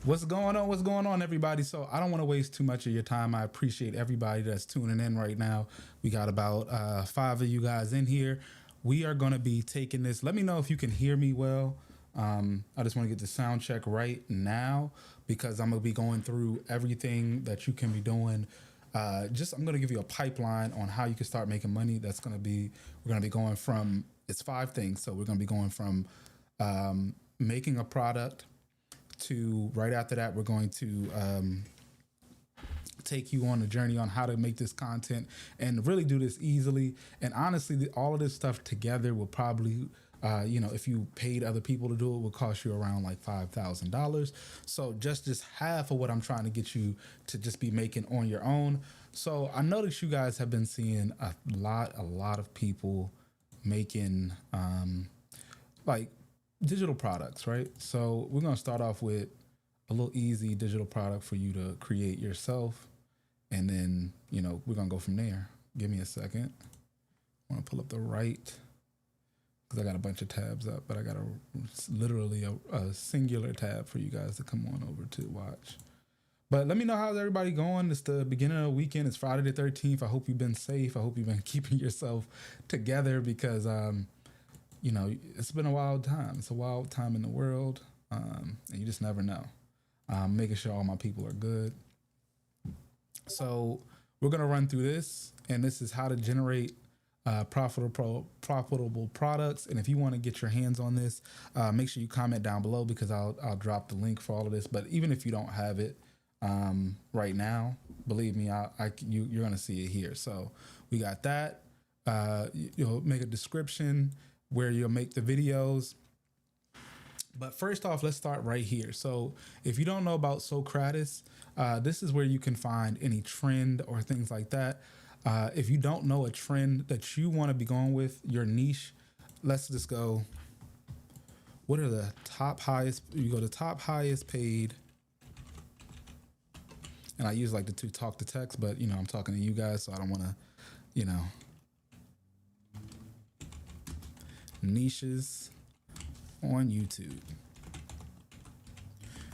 What's going on? What's going on, everybody? So I don't want to waste too much of your time. I appreciate everybody that's tuning in right now. We got about 5 of you guys in here. We are going to be taking this. Let me know if you can hear me well. I just want to get the sound check right now because I'm going to be going through everything that you can be doing. I'm going to give you a pipeline on how you can start making money. We're going to be going from, it's 5 things. So we're going to be going from making a product to right after that, we're going to take you on a journey on how to make this content and really do this easily. And honestly, all of this stuff together will probably, if you paid other people to do it, will cost you around like $5,000. So just half of what I'm trying to get you to just be making on your own. So I noticed you guys have been seeing a lot of people making like digital products, right? So we're going to start off with a little easy digital product for you to create yourself. And then, we're going to go from there. Give me a second. I want to pull up the right, because I got a bunch of tabs up, but I got literally a singular tab for you guys to come on over to watch. But let me know how's everybody going. It's the beginning of the weekend. It's Friday the 13th. I hope you've been safe. I hope you've been keeping yourself together because, it's been a wild time. It's a wild time in the world, and you just never know. Making sure all my people are good. So we're going to run through this, and this is how to generate profitable products. And if you want to get your hands on this, make sure you comment down below because I'll drop the link for all of this. But even if you don't have it right now, believe me, you're going to see it here. So we got that. You'll make a description where you'll make the videos. But first off, let's start right here. So if you don't know about Socrates, this is where you can find any trend or things like that. If you don't know a trend that you want to be going with, your niche, let's just go. What are the top highest? You go to top highest paid. And I use like to talk to text, but I'm talking to you guys, so I don't want to, niches on YouTube.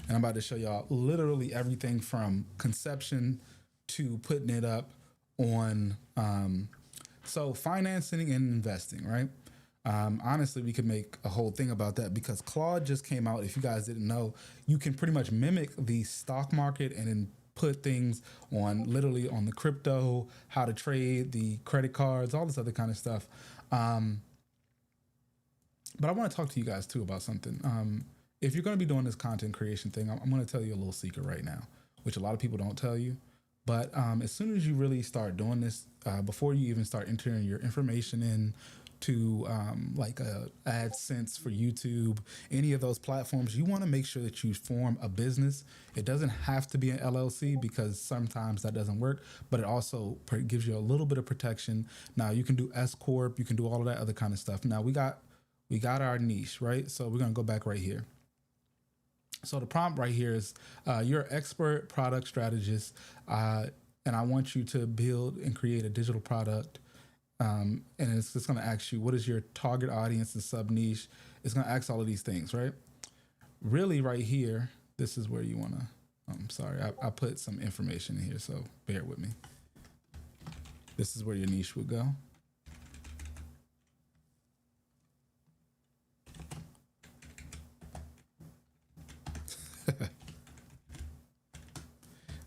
And I'm about to show y'all literally everything from conception to putting it up on so financing and investing, right? Honestly, we could make a whole thing about that because Claude just came out. If you guys didn't know, you can pretty much mimic the stock market and then put things on literally on the crypto, how to trade, the credit cards, all this other kind of stuff. But I want to talk to you guys too about something. If you're going to be doing this content creation thing, I'm going to tell you a little secret right now, which a lot of people don't tell you. But as soon as you really start doing this, before you even start entering your information in to like AdSense for YouTube, any of those platforms, you want to make sure that you form a business. It doesn't have to be an LLC because sometimes that doesn't work, but it also gives you a little bit of protection. Now you can do S Corp, you can do all of that other kind of stuff. Now we got our niche, right? So we're going to go back right here. So the prompt right here is you're an expert product strategist, and I want you to build and create a digital product. And it's just going to ask you, what is your target audience and sub niche? It's going to ask all of these things, right? Really right here, this is where you want to, I'm sorry, I put some information in here, so bear with me. This is where your niche would go.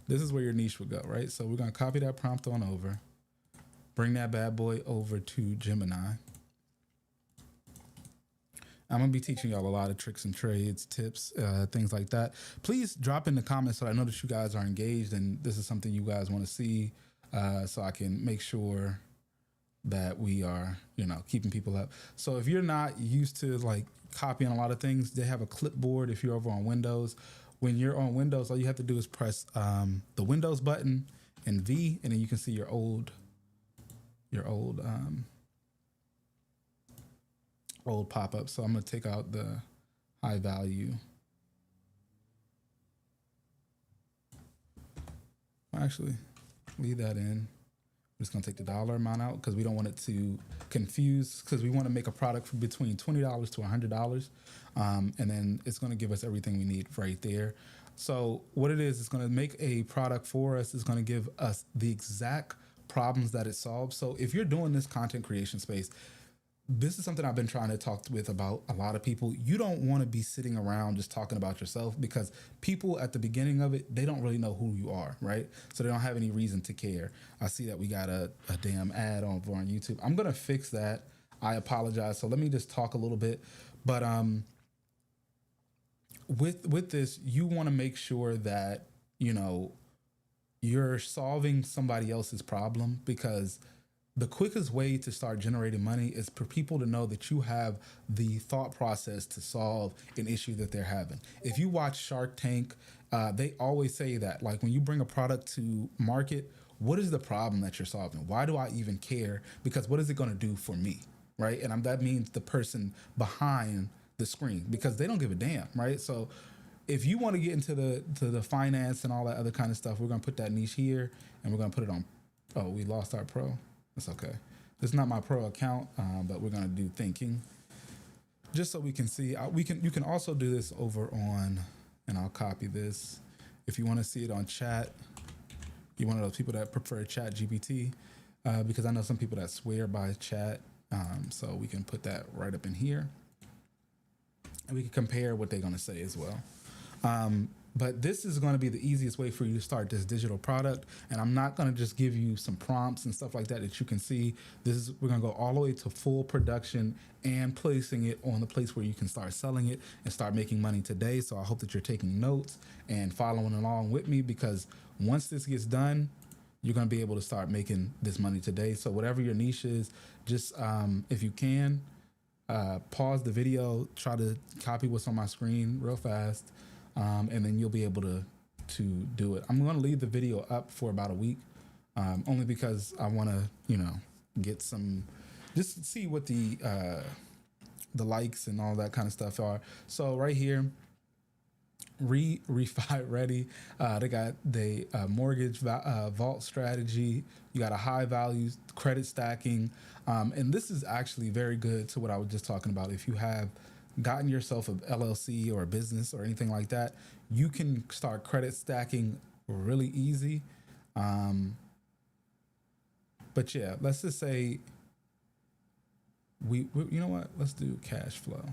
This is where your niche would go, right? So we're going to copy that prompt on over, bring that bad boy over to Gemini. I'm going to be teaching y'all a lot of tricks and trades, tips, things like that. Please drop in the comments so I know that you guys are engaged and this is something you guys want to see, so I can make sure that we are, keeping people up. So if you're not used to like copying a lot of things, they have a clipboard if you're over on Windows. When you're on Windows, all you have to do is press the Windows button and V, and then you can see your old pop-up. So I'm going to take out the high value. Actually, leave that in. I'm just gonna take the dollar amount out because we don't want it to confuse, because we want to make a product for between $20 to $100. And then it's gonna give us everything we need right there. So what it is, it's gonna make a product for us. It's gonna give us the exact problems that it solves. So if you're doing this content creation space, this is something I've been trying to talk with about a lot of people. You don't want to be sitting around just talking about yourself, because people at the beginning of it, they don't really know who you are, right? So they don't have any reason to care. I see that we got a damn ad on YouTube. I'm going to fix that. I apologize. So let me just talk a little bit. But with this, you want to make sure that, you know, you're solving somebody else's problem, because the quickest way to start generating money is for people to know that you have the thought process to solve an issue that they're having. If you watch Shark Tank, they always say that, like, when you bring a product to market, what is the problem that you're solving? Why do I even care? Because what is it going to do for me, right? And that means the person behind the screen, because they don't give a damn, right? So if you want to get into the finance and all that other kind of stuff, we're going to put that niche here, and we're going to put it on. Oh, we lost our pro. It's okay. It's not my pro account, but we're gonna do thinking, just so we can see. You can also do this over on, and I'll copy this. If you want to see it on chat, you're one of those people that prefer Chat GPT, because I know some people that swear by chat. So we can put that right up in here, and we can compare what they're gonna say as well. But this is going to be the easiest way for you to start this digital product. And I'm not going to just give you some prompts and stuff like that you can see. We're going to go all the way to full production and placing it on the place where you can start selling it and start making money today. So I hope that you're taking notes and following along with me, because once this gets done, you're going to be able to start making this money today. So whatever your niche is, just if you can, pause the video, try to copy what's on my screen real fast. And then you'll be able to do it. I'm going to leave the video up for about a week, only because I want to, you know, get some, just see what the likes and all that kind of stuff are. So right here, refi ready. They got the mortgage vault strategy. You got a high value credit stacking, and this is actually very good to what I was just talking about. If you have gotten yourself an LLC or a business or anything like that, you can start credit stacking really easy. But yeah, let's just say we you know what? Let's do cash flow.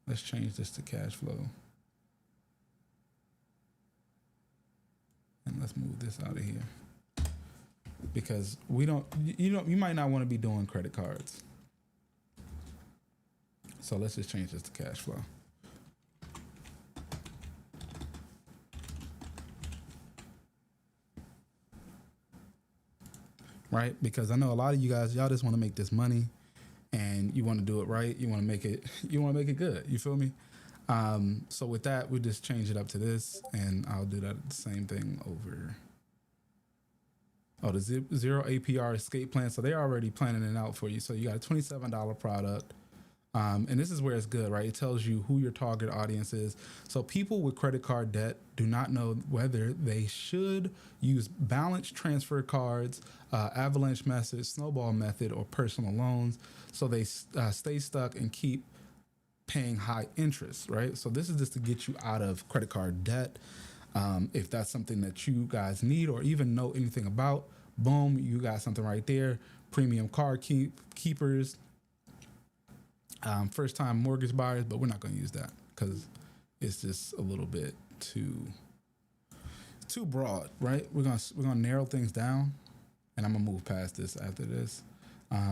Let's change this to cash flow. And let's move this out of here, because you might not want to be doing credit cards. So let's just change this to cash flow. Right? Because I know a lot of you guys, y'all just want to make this money, and you want to do it right. You want to make it good. You feel me? So with that, we just change it up to this, and I'll do that same thing over. Oh, the zero APR escape plan. So they're already planning it out for you. So you got a $27 product. And this is where it's good, right? It tells you who your target audience is. So people with credit card debt do not know whether they should use balance transfer cards, avalanche method, snowball method, or personal loans. So they stay stuck and keep paying high interest, right? So this is just to get you out of credit card debt. If that's something that you guys need or even know anything about, boom, you got something right there. Premium card keepers. First time mortgage buyers, but we're not going to use that because it's just a little bit too broad, right? We're gonna narrow things down, and I'm gonna move past this after this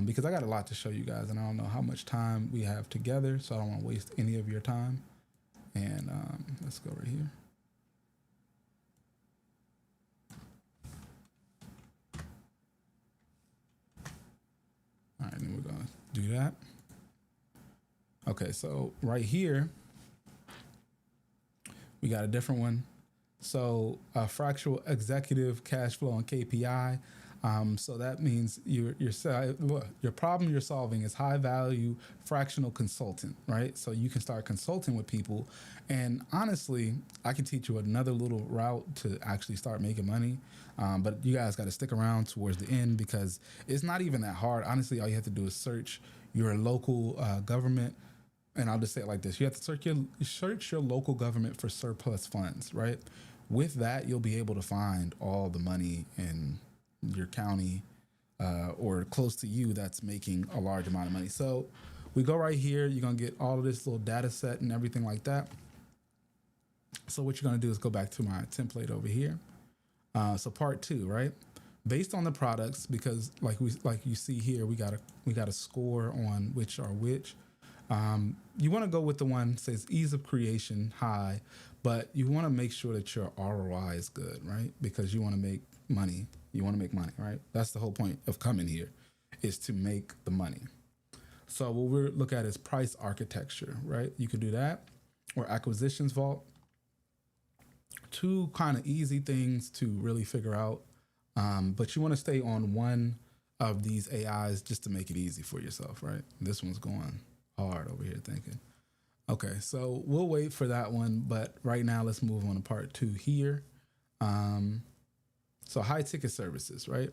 because I got a lot to show you guys, and I don't know how much time we have together, so I don't want to waste any of your time. And let's go right here. All right, then we're gonna do that. Okay, so right here, we got a different one. So fractional executive cash flow and KPI. So that means your problem you're solving is high value fractional consultant, right? So you can start consulting with people, and honestly, I can teach you another little route to actually start making money. But you guys got to stick around towards the end because it's not even that hard. Honestly, all you have to do is search your local government, and I'll just say it like this: you have to search your local government for surplus funds, right? With that, you'll be able to find all the money in your county or close to you that's making a large amount of money. So we go right here. You're gonna get all of this little data set and everything like that. So what you're gonna do is go back to my template over here. So part 2, right? Based on the products, because like you see here, we got a score on which are which. You want to go with the one that says ease of creation high, but you want to make sure that your ROI is good, right? Because you want to make money. You want to make money, right? That's the whole point of coming here, is to make the money. So what we're look at is price architecture, right? You could do that, or acquisitions vault. 2 kind of easy things to really figure out, but you want to stay on one of these AIs just to make it easy for yourself, right? This one's going hard over here thinking. Okay, so we'll wait for that one, but right now let's move on to part 2 here. So high ticket services, right?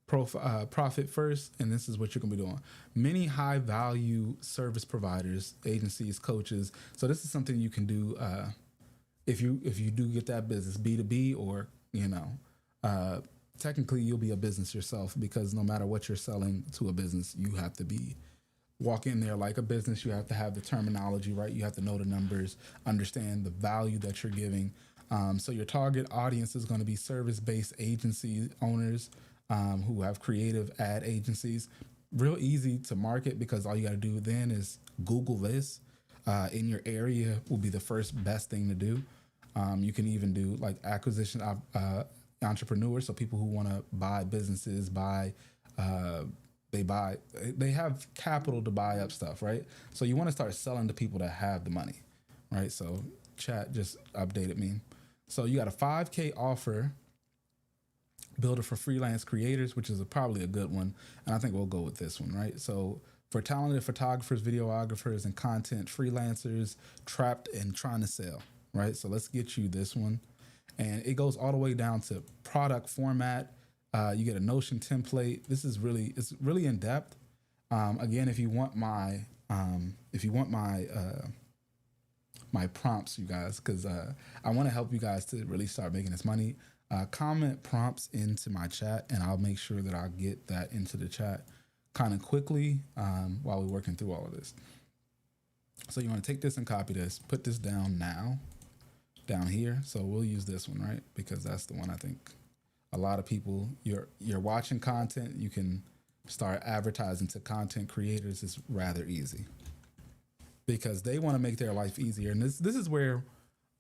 Profit first, and this is what you're gonna be doing. Many high value service providers, agencies, coaches. So this is something you can do if you do get that business B2B, or technically you'll be a business yourself, because no matter what you're selling to a business, you have to walk in there like a business. You have to have the terminology right. You have to know the numbers, understand the value that you're giving. So your target audience is going to be service-based agency owners who have creative ad agencies. Real easy to market, because all you got to do then is Google this in your area will be the first best thing to do. You can even do like acquisition entrepreneurs, so people who want to buy businesses, they have capital to buy up stuff, right? So you want to start selling to people that have the money, right? So chat just updated me. So you got a 5K offer builder for freelance creators, which is probably a good one. And I think we'll go with this one, right? So for talented photographers, videographers, and content freelancers trapped and trying to sell, right? So let's get you this one. And it goes all the way down to product format. You get a Notion template. It's really in depth. Again, if you want my my prompts, you guys, because I want to help you guys to really start making this money. Comment prompts into my chat, and I'll make sure that I'll get that into the chat kind of quickly while we're working through all of this. So you want to take this and copy this, put this down here. So we'll use this one, right? Because that's the one I think a lot of people, you're watching content, you can start advertising to content creators. Is rather easy because they want to make their life easier. And this is where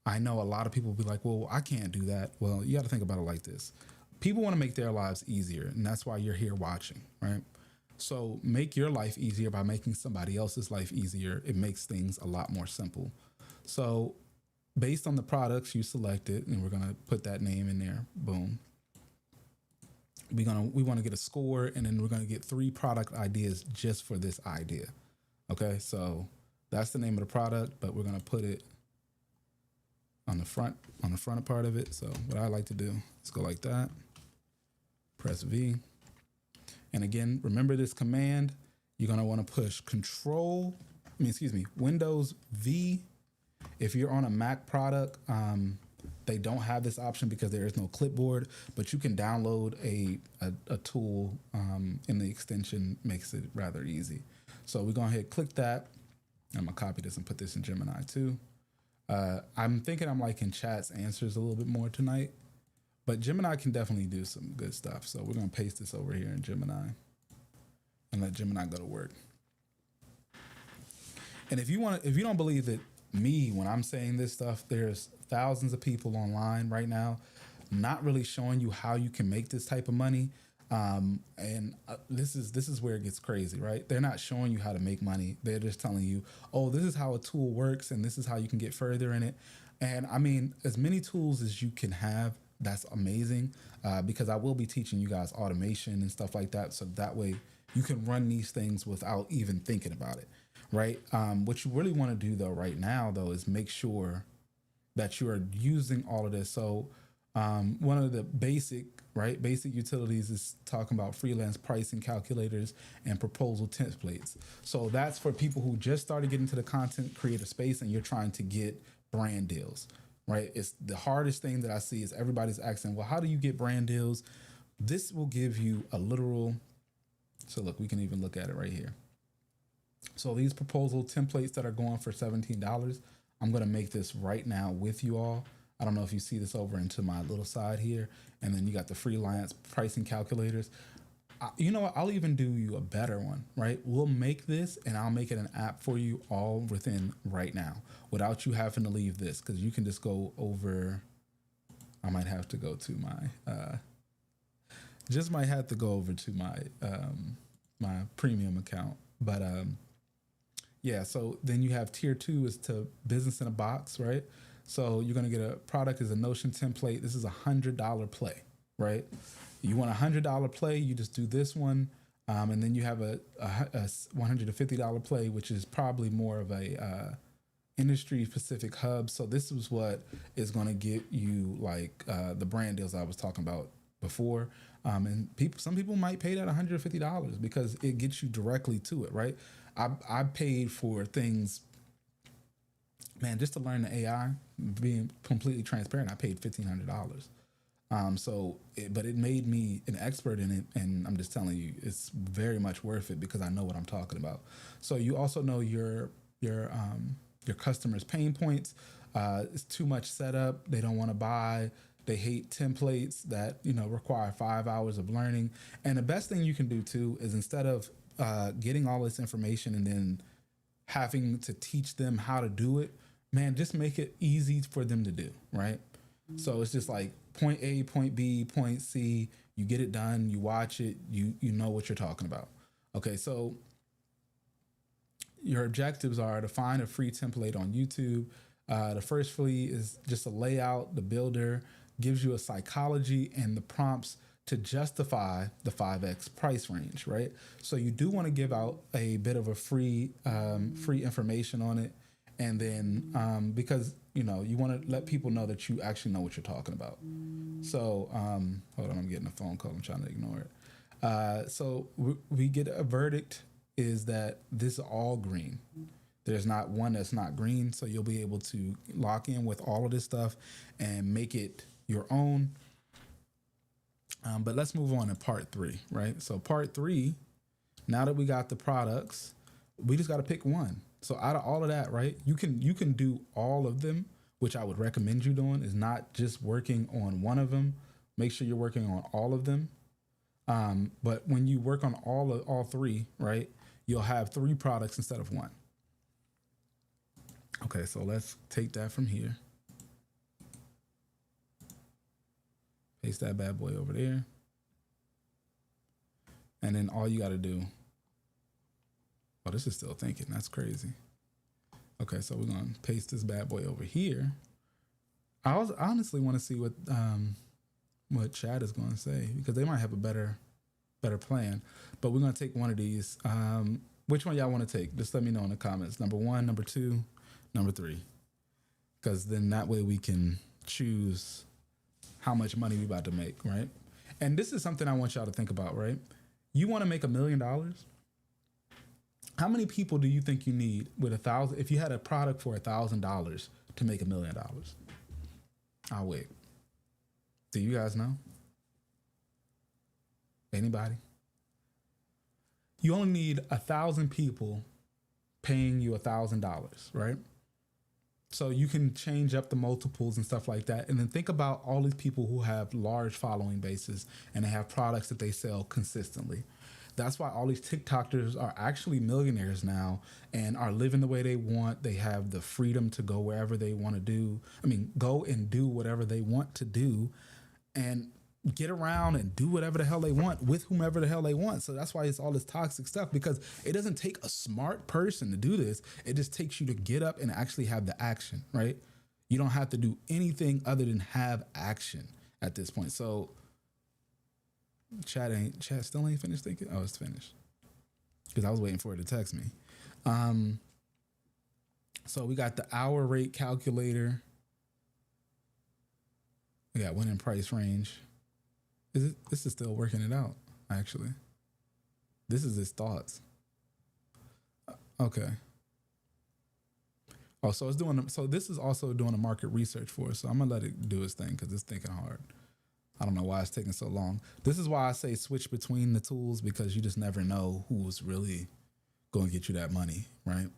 I know a lot of people will be like, well, I can't do that. Well, you got to think about it like this. People want to make their lives easier, and that's why you're here watching, right? So make your life easier by making somebody else's life easier. It makes things a lot more simple. So based on the products you selected, and we're going to put that name in there, boom. We want to get a score, and then we're going to get 3 product ideas just for this idea. Okay, so that's the name of the product, but we're going to put it on the front part of it. So what I like to do is go like that, press V. And again, remember this command, you're going to want to push Windows V. If you're on a Mac product, they don't have this option because there is no clipboard, but you can download a tool and the extension makes it rather easy. So we're going to hit click that. I'm going to copy this and put this in Gemini too. I'm thinking I'm liking chat's answers a little bit more tonight, but Gemini can definitely do some good stuff. So we're going to paste this over here in Gemini and let Gemini go to work. And if you don't believe that me, when I'm saying this stuff, there's thousands of people online right now not really showing you how you can make this type of money. This is where it gets crazy, right? They're not showing you how to make money. They're just telling you, oh, this is how a tool works and this is how you can get further in it. And I mean, as many tools as you can have, that's amazing, because I will be teaching you guys automation and stuff like that. So that way you can run these things without even thinking about it, right? What you really want to do though right now though is make sure that you are using all of this. So one of the basic utilities is talking about freelance pricing calculators and proposal templates. So that's for people who just started getting to the content creator space and you're trying to get brand deals, right? It's the hardest thing that I see is everybody's asking, well, how do you get brand deals? This will give you a literal, so look, we can even look at it right here. So these proposal templates that are going for $17, I'm going to make this right now with you all. I don't know if you see this over into my little side here. And then you got the freelance pricing calculators. You know what? I'll even do you a better one, right? We'll make this and I'll make it an app for you all within right now without you having to leave this, because you can just go over. I might have to go to my, just might have to go over to my, my premium account. But yeah, so then you have tier 2 is to business in a box, right? So you're going to get a product as a Notion template. This is $100 play, right? You want a $100 play, you just do this one. And then you have a $150 play, which is probably more of a industry specific hub. So this is what is going to get you like the brand deals I was talking about before. And some people might pay that $150 because it gets you directly to it, right? I paid for things, man, just to learn the AI, being completely transparent, I paid $1,500. But it made me an expert in it, and I'm just telling you, it's very much worth it because I know what I'm talking about. So you also know your customers' pain points. It's too much setup. They don't want to buy. They hate templates that require 5 hours of learning. And the best thing you can do too is instead of getting all this information and then having to teach them how to do it, man, just make it easy for them to do, right? So it's just like point A, point B, point C, you get it done, you watch it, you know what you're talking about. Okay, so your objectives are to find a free template on YouTube. The first free is just a layout. The builder gives you a psychology and the prompts to justify the 5x price range, right? So you do want to give out a bit of a free information on it. And then because, you want to let people know that you actually know what you're talking about. So hold on, I'm getting a phone call. I'm trying to ignore it. So we get a verdict is that this is all green. There's not one that's not green. So you'll be able to lock in with all of this stuff and make it your own. But let's move on to part 3, right? So part 3, now that we got the products, we just got to pick one. So out of all of that, right, you can do all of them, which I would recommend you doing, is not just working on one of them. Make sure you're working on all of them. But when you work on all 3, right, you'll have 3 products instead of 1. Okay, so let's take that from here. Paste that bad boy over there. And then all you got to do. Oh, this is still thinking. That's crazy. Okay, so we're going to paste this bad boy over here. I honestly want to see what Chad is going to say, because they might have a better plan. But we're going to take one of these. Which one y'all want to take? Just let me know in the comments. Number 1, number 2, number 3. Because then that way we can choose how much money we about to make, right? And this is something I want y'all to think about, right? You want to make $1 million? How many people do you think you need with 1,000? If you had a product for $1,000 to make $1 million? I'll wait. Do you guys know? Anybody? You only need 1,000 people paying you $1,000, right? So you can change up the multiples and stuff like that. And then think about all these people who have large following bases and they have products that they sell consistently. That's why all these TikTokers are actually millionaires now and are living the way they want. They have the freedom to go wherever they want to do. Go and do whatever they want to do and get around and do whatever the hell they want with whomever the hell they want. So that's why it's all this toxic stuff, because it doesn't take a smart person to do this. It just takes you to get up and actually have the action, right? You don't have to do anything other than have action. at this point. So chat still ain't finished thinking. Oh, it's finished because I was waiting for it to text me. So we got the hour rate calculator. We got winning price range. This is still working it out, actually. This is his thoughts. Okay. Oh, so this is also doing a market research for us. So I'm gonna let it do its thing because it's thinking hard. I don't know why it's taking so long. This is why I say switch between the tools, because you just never know who's really going to get you that money, right?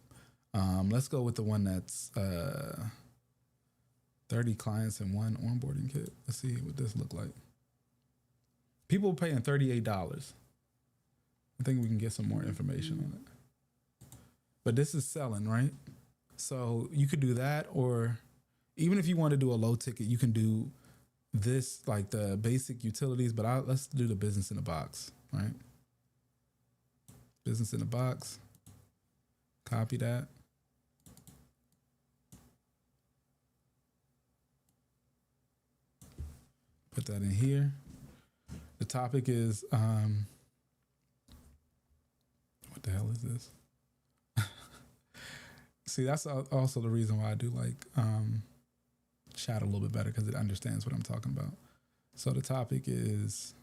Let's go with the one that's 30 clients and one onboarding kit. Let's see what this look like. People paying $38. I think we can get some more information on it. But this is selling, right? So you could do that, or even if you want to do a low ticket, you can do this, like the basic utilities, but let's do the business in the box, right? Business in the box. Copy that. Put that in here. The topic is, what the hell is this? See, that's also the reason why I do like chat a little bit better, because it understands what I'm talking about. So the topic is,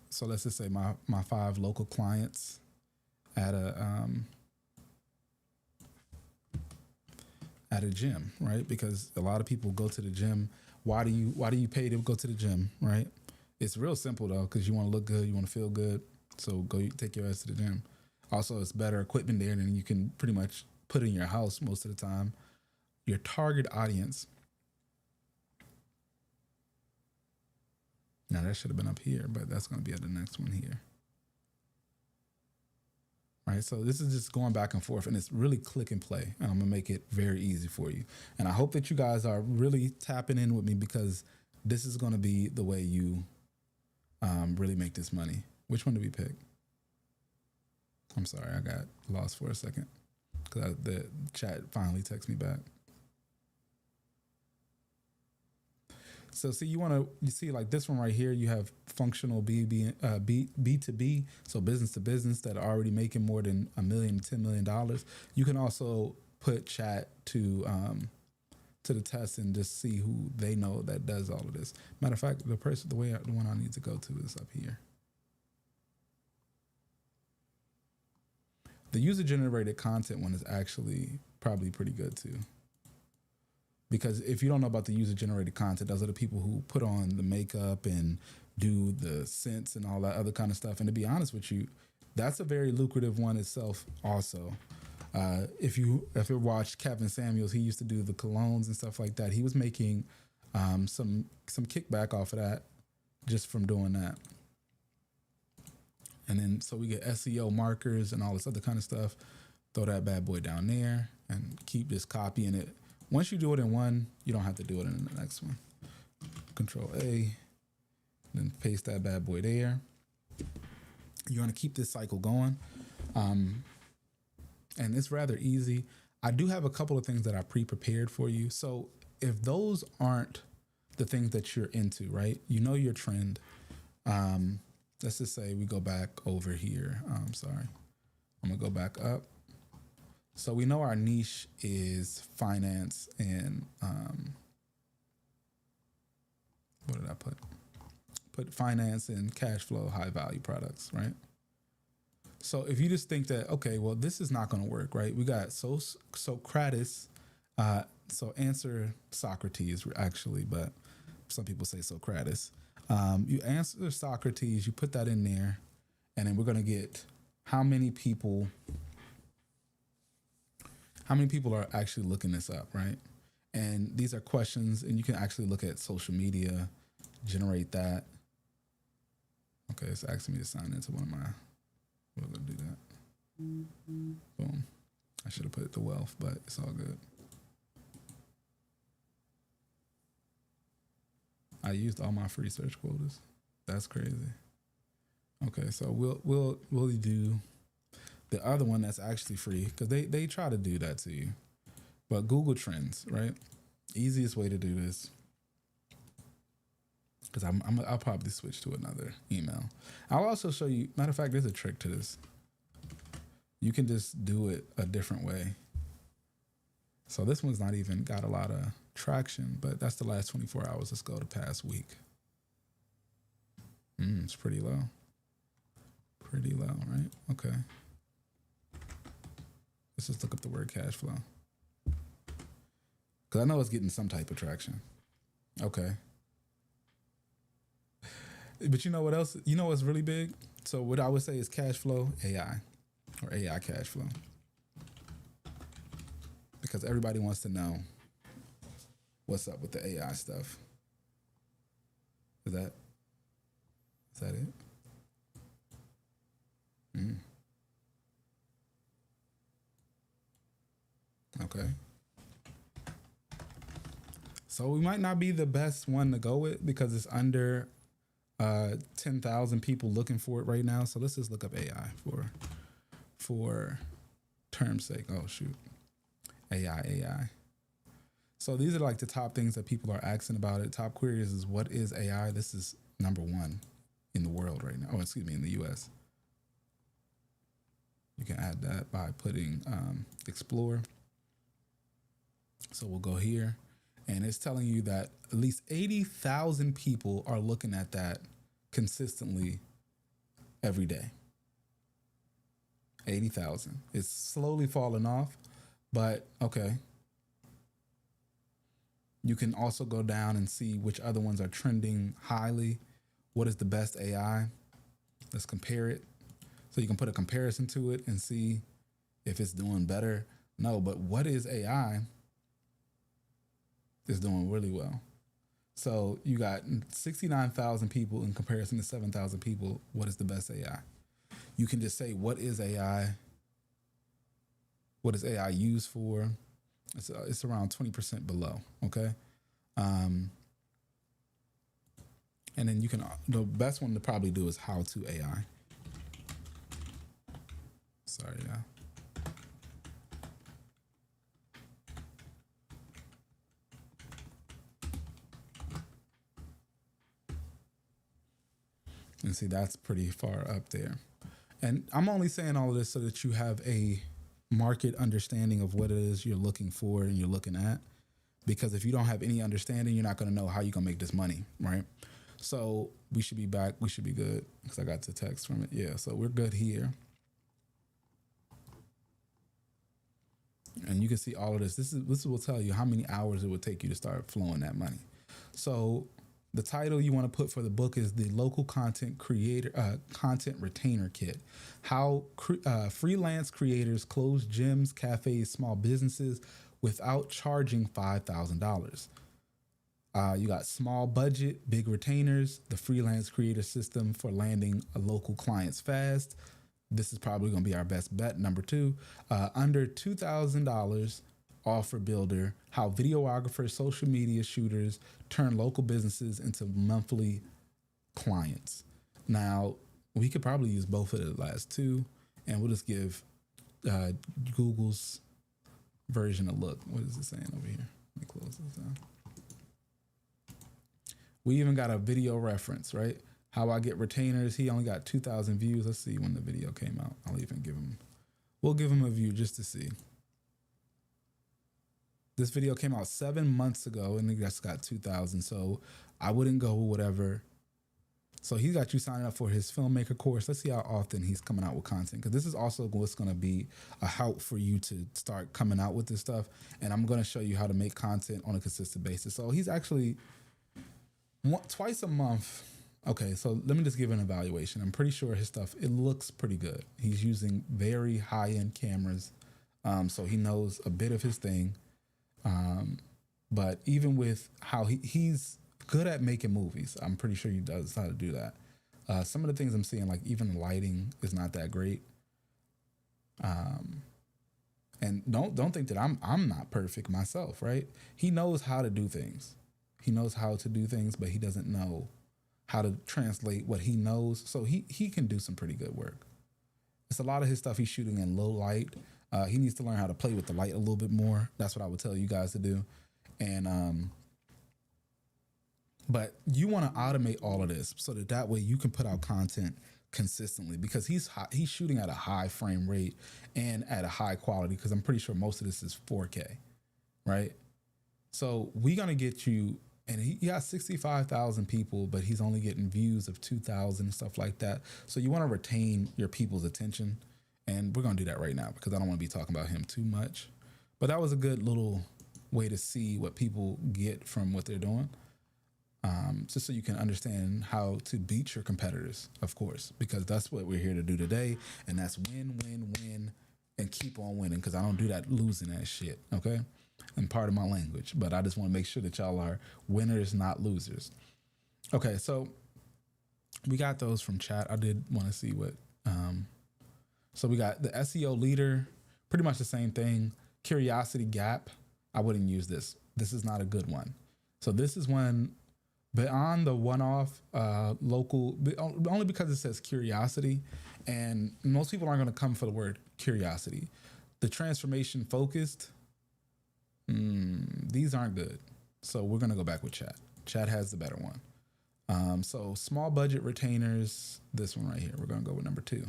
so let's just say my 5 local clients at a gym, right? Because a lot of people go to the gym. Why do you pay to go to the gym, right? It's real simple though, because you want to look good, you want to feel good. So go take your ass to the gym. Also, it's better equipment there than you can pretty much put in your house most of the time. Your target audience. Now that should have been up here, but that's going to be at the next one here. Right, so this is just going back and forth, and it's really click and play. And I'm going to make it very easy for you. And I hope that you guys are really tapping in with me, because this is going to be the way you really make this money. Which one do we pick? I'm sorry, I got lost for a second because the chat finally texted me back. So see, you see like this one right here, you have functional B2B, so business to business, that are already making more than $1 million to $10 million. You can also put chat to the test and just see who they know that does all of this. Matter of fact, the one I need to go to is up here. The user-generated content one is actually probably pretty good too. Because if you don't know about the user-generated content, those are the people who put on the makeup and do the scents and all that other kind of stuff. And to be honest with you, that's a very lucrative one itself also. If you watched Kevin Samuels, he used to do the colognes and stuff like that. He was making some kickback off of that just from doing that. And then so we get SEO markers and all this other kind of stuff. Throw that bad boy down there and keep just copying it. Once you do it in one, you don't have to do it in the next one. Control A, then paste that bad boy there. You want to keep this cycle going. And it's rather easy. I do have a couple of things that I pre-prepared for you. So if those aren't the things that you're into, right? You know your trend. Let's just say we go back over here. Sorry. I'm going to go back up. So we know our niche is finance and what did I put? Put finance and cash flow, high value products, right? So if you just think that, okay, well, this is not going to work, right? We got Socrates. So answer Socrates actually, but some people say Socrates. You answer Socrates, you put that in there, and then we're going to get how many people are actually looking this up, right? And these are questions, and you can actually look at social media, generate that. Okay, it's asking me to sign into one of my, we're going to do that. Boom. I should have put the wealth, but it's all good. I used all my free search quotas. That's crazy. Okay, so we'll do the other one that's actually free, because they try to do that to you. But Google Trends, right? Easiest way to do this, because I'll probably switch to another email. I'll also show you. Matter of fact, there's a trick to this. You can just do it a different way. So this one's not even got a lot of traction, but that's the last 24 hours. Let's go to past week. It's pretty low. Pretty low, right? Okay. Let's just look up the word cash flow. Because I know it's getting some type of traction. Okay. But you know what else? You know what's really big? So what I would say is cash flow AI, or AI cash flow. Because everybody wants to know what's up with the AI stuff. Is that it? Okay. So we might not be the best one to go with because it's under 10,000 people looking for it right now. So let's just look up AI for term's sake. Oh shoot. AI. So these are like the top things that people are asking about it. Top queries is what is AI? This is number one in the world right now. Oh, excuse me, in the US. You can add that by putting explore. So we'll go here, and it's telling you that at least 80,000 people are looking at that consistently every day. 80,000. It's slowly falling off, but okay. You can also go down and see which other ones are trending highly. What is the best AI? Let's compare it. So you can put a comparison to it and see if it's doing better. No, but what is AI is doing really well. So you got 69,000 people in comparison to 7,000 people. What is the best AI? You can just say, what is AI? What is AI used for? It's around 20% below, okay? And then you can, the best one to probably do is how to AI. Sorry, yeah. And see, that's pretty far up there. And I'm only saying all of this so that you have a market understanding of what it is you're looking for and you're looking at. Because if you don't have any understanding, you're not going to know how you're going to make this money, right? So we should be back. We should be good because I got the text from it. Yeah, so we're good here. And you can see all of this. This will tell you how many hours it would take you to start flowing that money. So the title you want to put for the book is the Local Content Creator Content Retainer Kit. How freelance creators close gyms, cafes, small businesses without charging $5,000. You got small budget, big retainers, the freelance creator system for landing a local clients fast. This is probably going to be our best bet. Number 2, under $2,000 offer builder, how videographers, social media shooters turn local businesses into monthly clients. Now, we could probably use both of the last two, and we'll just give Google's version a look. What is it saying over here? Let me close this down. We even got a video reference, right? How I get retainers. He only got 2,000 views. Let's see when the video came out. We'll give him a view just to see. This video came out 7 months ago and he just got 2,000. So I wouldn't go with whatever. So he got you signing up for his filmmaker course. Let's see how often he's coming out with content. Because this is also what's going to be a help for you to start coming out with this stuff. And I'm going to show you how to make content on a consistent basis. So he's actually twice a month. Okay, so let me just give an evaluation. I'm pretty sure his stuff, it looks pretty good. He's using very high-end cameras, so he knows a bit of his thing. But even with how he's good at making movies, I'm pretty sure he does how to do that. Some of the things I'm seeing, like even the lighting is not that great. And don't think that I'm not perfect myself, right? He knows how to do things. He knows how to do things, but he doesn't know how to translate what he knows. So he can do some pretty good work. It's a lot of his stuff he's shooting in low light. He needs to learn how to play with the light a little bit more. That's what I would tell you guys to do. And but you want to automate all of this so that way you can put out content consistently, because he's shooting at a high frame rate and at a high quality, because I'm pretty sure most of this is 4K, right? So we're gonna get you, and he got 65,000 people, but he's only getting views of 2,000 and stuff like that. So you want to retain your people's attention, and we're gonna do that right now because I don't want to be talking about him too much. But that was a good little way to see what people get from what they're doing. Just so you can understand how to beat your competitors, of course, because that's what we're here to do today. And that's win, win, win, and keep on winning, because I don't do that losing that shit, okay? And part of my language, but I just want to make sure that y'all are winners, not losers. Okay, so we got those from chat. I did want to see what, so we got the SEO leader, pretty much the same thing. Curiosity gap, I wouldn't use this. This is not a good one. So this is when, beyond the one-off local, only because it says curiosity, and most people aren't going to come for the word curiosity. The transformation focused, these aren't good. So we're going to go back with chat. Chat has the better one. So small budget retainers, this one right here, we're going to go with number 2.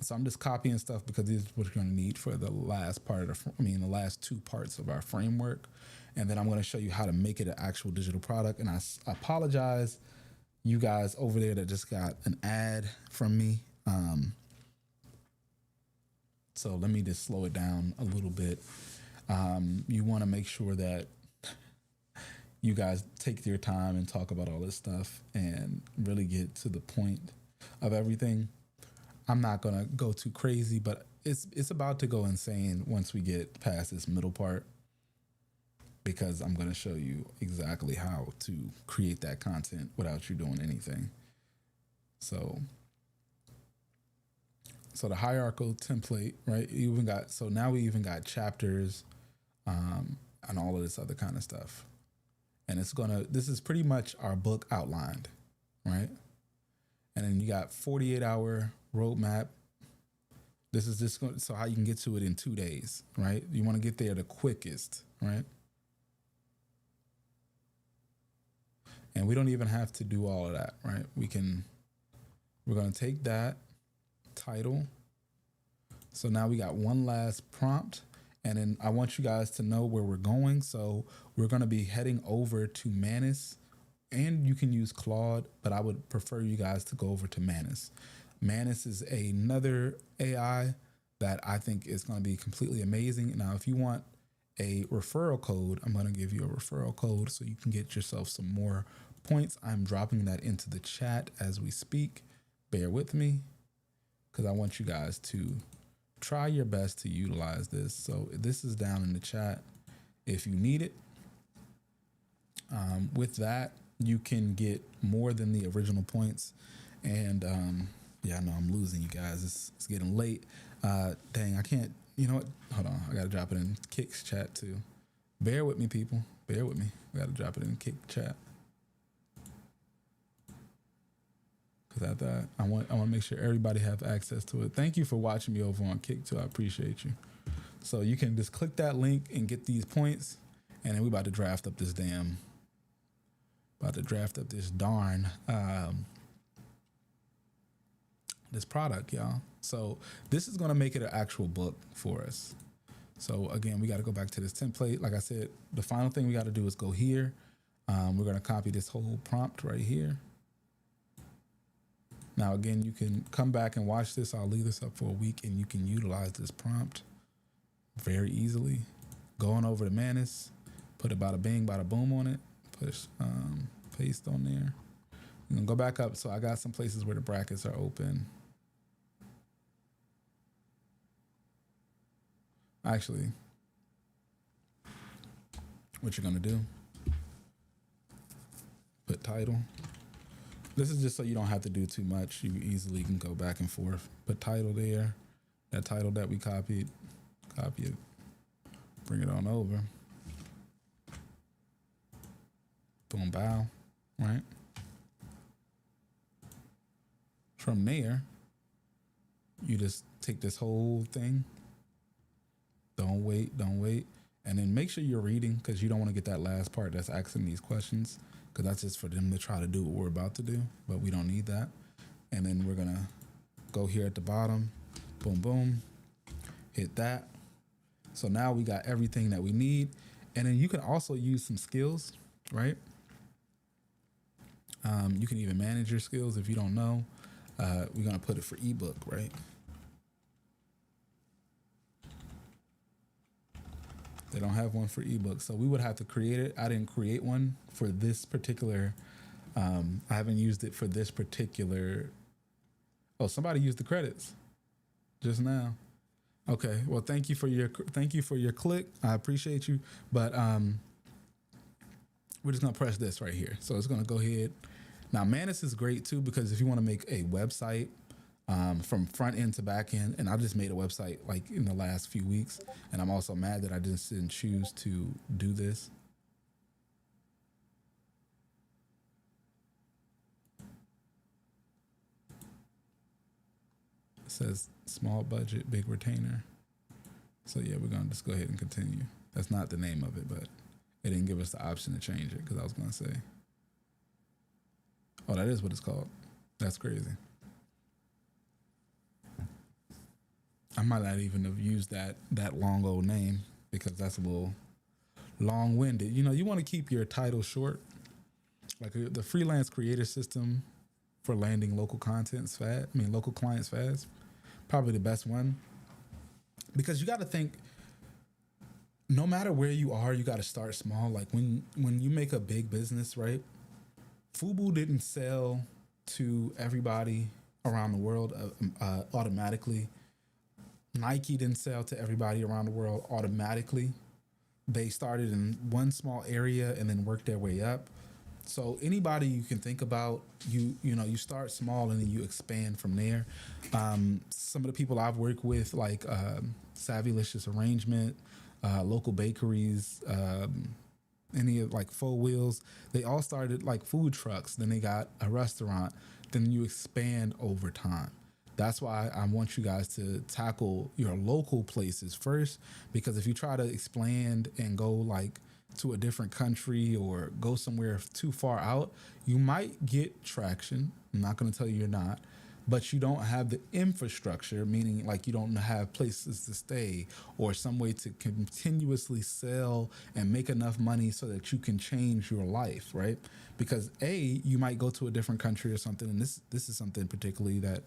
So I'm just copying stuff because this is what you're going to need for the last part of the last 2 parts of our framework. And then I'm going to show you how to make it an actual digital product. And I apologize, you guys over there that just got an ad from me. So let me just slow it down a little bit. You want to make sure that you guys take your time and talk about all this stuff and really get to the point of everything. I'm not going to go too crazy, but it's about to go insane once we get past this middle part, because I'm going to show you exactly how to create that content without you doing anything. So the hierarchical template, right? Now we even got chapters, and all of this other kind of stuff. And this is pretty much our book outlined, right? And then you got 48-hour roadmap. This is just so how you can get to it in 2 days, right? You want to get there the quickest, right? And we don't even have to do all of that, right? We're going to take that title. So now we got one last prompt, and then I want you guys to know where we're going. So we're going to be heading over to Manus, and you can use Claude, but I would prefer you guys to go over to Manus. Manus is another AI that I think is going to be completely amazing. Now, if you want a referral code, I'm going to give you a referral code so you can get yourself some more points. I'm dropping that into the chat as we speak. Bear with me, because I want you guys to try your best to utilize this. So this is down in the chat if you need it. With that, you can get more than the original points. And yeah, I know I'm losing you guys. It's getting late. Dang, I can't. You know what? Hold on. I got to drop it in Kick's chat too. Bear with me, people. Bear with me. I got to drop it in Kick chat. Because I want to make sure everybody have access to it. Thank you for watching me over on Kick too. I appreciate you. So you can just click that link and get these points. And then we're about to draft up this darn this product, y'all. So this is going to make it an actual book for us. So again, we got to go back to this template. Like I said, the final thing we got to do is go here. We're going to copy this whole prompt right here. Now, again, you can come back and watch this. I'll leave this up for a week, and you can utilize this prompt very easily. Going over to Manus, put a bada bing, bada boom on it, push paste on there. I'm gonna go back up. So I got some places where the brackets are open. Actually, what you're gonna do, put title. This is just so you don't have to do too much. You easily can go back and forth. Put title there. That title that we copied, copy it, bring it on over. Boom, bow, right? From there, you just take this whole thing. Don't wait. And then make sure you're reading, because you don't want to get that last part that's asking these questions, because that's just for them to try to do what we're about to do, but we don't need that. And then we're going to go here at the bottom, boom, boom, hit that. So now we got everything that we need. And then you can also use some skills, right? You can even manage your skills if you don't know. We're going to put it for ebook, right? They don't have one for ebook, so we would have to create it. I didn't create one for this particular. I haven't used it for this particular. Oh, somebody used the credits just now. Okay, well, thank you for your click. I appreciate you, but we're just gonna press this right here. So it's gonna go ahead. Now, Manus is great too, because if you want to make a website from front end to back end, and I just made a website like in the last few weeks, and I'm also mad that I just didn't choose to do this. It says small budget, big retainer. So yeah, we're gonna just go ahead and continue. That's not the name of it, but it didn't give us the option to change it, because I was gonna say, oh, that is what it's called. That's crazy. I might not even have used that long old name, because that's a little long-winded. You know, you want to keep your title short. Like the freelance creator system for landing local clients fast. Probably the best one, because you got to think, no matter where you are, you got to start small. Like when you make a big business, right? Fubu didn't sell to everybody around the world automatically. Nike didn't sell to everybody around the world automatically. They started in one small area and then worked their way up. So anybody you can think about, you start small and then you expand from there. Some of the people I've worked with, like Savvylicious Arrangement, local bakeries, any of like Four Wheels, they all started like food trucks. Then they got a restaurant. Then you expand over time. That's why I want you guys to tackle your local places first, because if you try to expand and go like to a different country or go somewhere too far out, you might get traction. I'm not going to tell you you're not, but you don't have the infrastructure, meaning like you don't have places to stay or some way to continuously sell and make enough money so that you can change your life, right? Because you might go to a different country or something, and this is something particularly that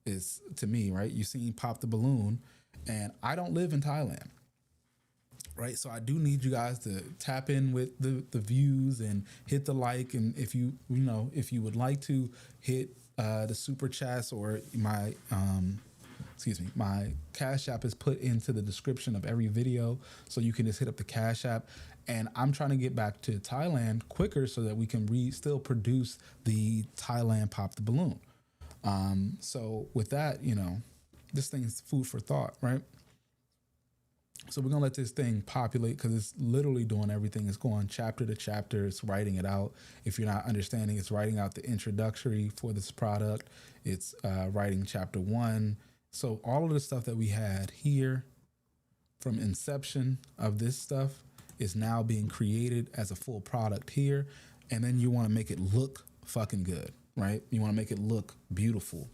is to me, right? You seen Pop the Balloon, and I don't live in Thailand, right? So I do need you guys to tap in with the views and hit the like, and if you would like to hit the super chats, or my Cash App is put into the description of every video, so you can just hit up the Cash App. And I'm trying to get back to Thailand quicker so that we can still produce the Thailand Pop the Balloon. So with that, this thing's food for thought, right? So we're gonna let this thing populate, because it's literally doing everything. It's going chapter to chapter. It's writing it out. If you're not understanding, it's writing out the introductory for this product. It's writing chapter 1. So all of the stuff that we had here from inception of this stuff is now being created as a full product here. And then you want to make it look fucking good, right? You want to make it look beautiful.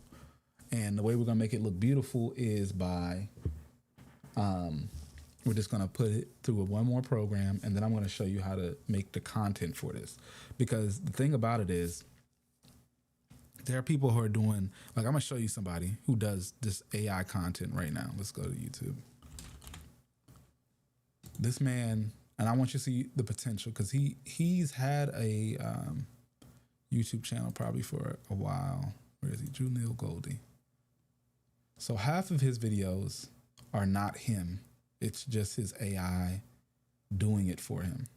And the way we're going to make it look beautiful is by, we're just going to put it through one more program, and then I'm going to show you how to make the content for this. Because the thing about it is, there are people who are doing, like, I'm going to show you somebody who does this AI content right now. Let's go to YouTube. This man, and I want you to see the potential, because he's had a YouTube channel probably for a while. Where is he? Junil Goldie. So half of his videos are not him. It's just his AI doing it for him.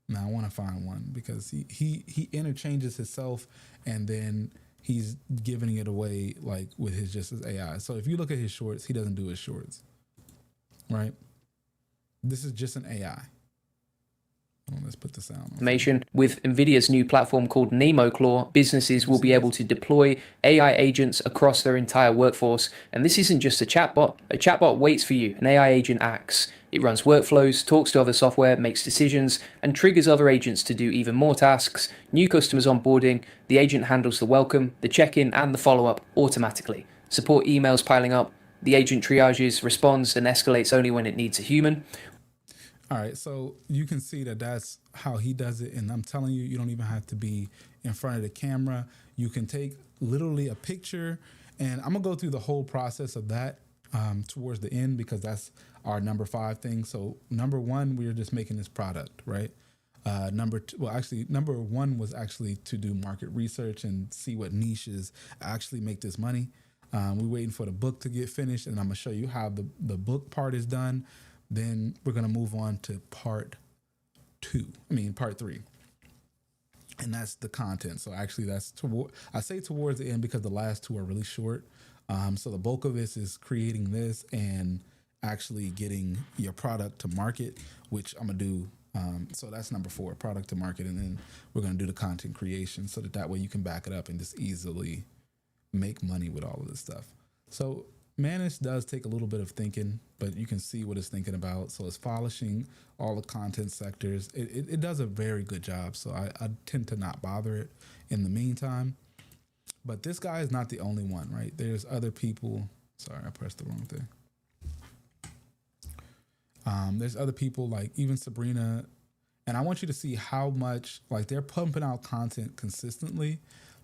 Now I want to find one, because he interchanges himself, and then he's giving it away like with his AI. So if you look at his shorts, he doesn't do his shorts, right? This is just an AI. Let's put the sound on. Information. With NVIDIA's new platform called NemoClaw, businesses will be able to deploy AI agents across their entire workforce. And this isn't just a chatbot. A chatbot waits for you. An AI agent acts. It runs workflows, talks to other software, makes decisions, and triggers other agents to do even more tasks. New customers onboarding, the agent handles the welcome, the check-in, and the follow-up automatically. Support emails piling up, the agent triages, responds, and escalates only when it needs a human. All right, so you can see that that's how he does it. And I'm telling you, you don't even have to be in front of the camera. You can take literally a picture, and I'm going to go through the whole process of that towards the end, because that's our number 5 thing. So number 1, we are just making this product, right? Number 1 was actually to do market research and see what niches actually make this money. We're waiting for the book to get finished, and I'm going to show you how the book part is done. Then we're going to move on to part 3. And that's the content. So actually I say towards the end because the last 2 are really short. So the bulk of this is creating this and actually getting your product to market, which I'm going to do. So that's number 4, product to market. And then we're going to do the content creation so that way you can back it up and just easily make money with all of this stuff. So Manage does take a little bit of thinking, but you can see what it's thinking about. So it's polishing all the content sectors. It does a very good job. So I tend to not bother it in the meantime. But this guy is not the only one, right? There's other people. Sorry, I pressed the wrong thing. There's other people like even Sabrina. And I want you to see how much like they're pumping out content consistently,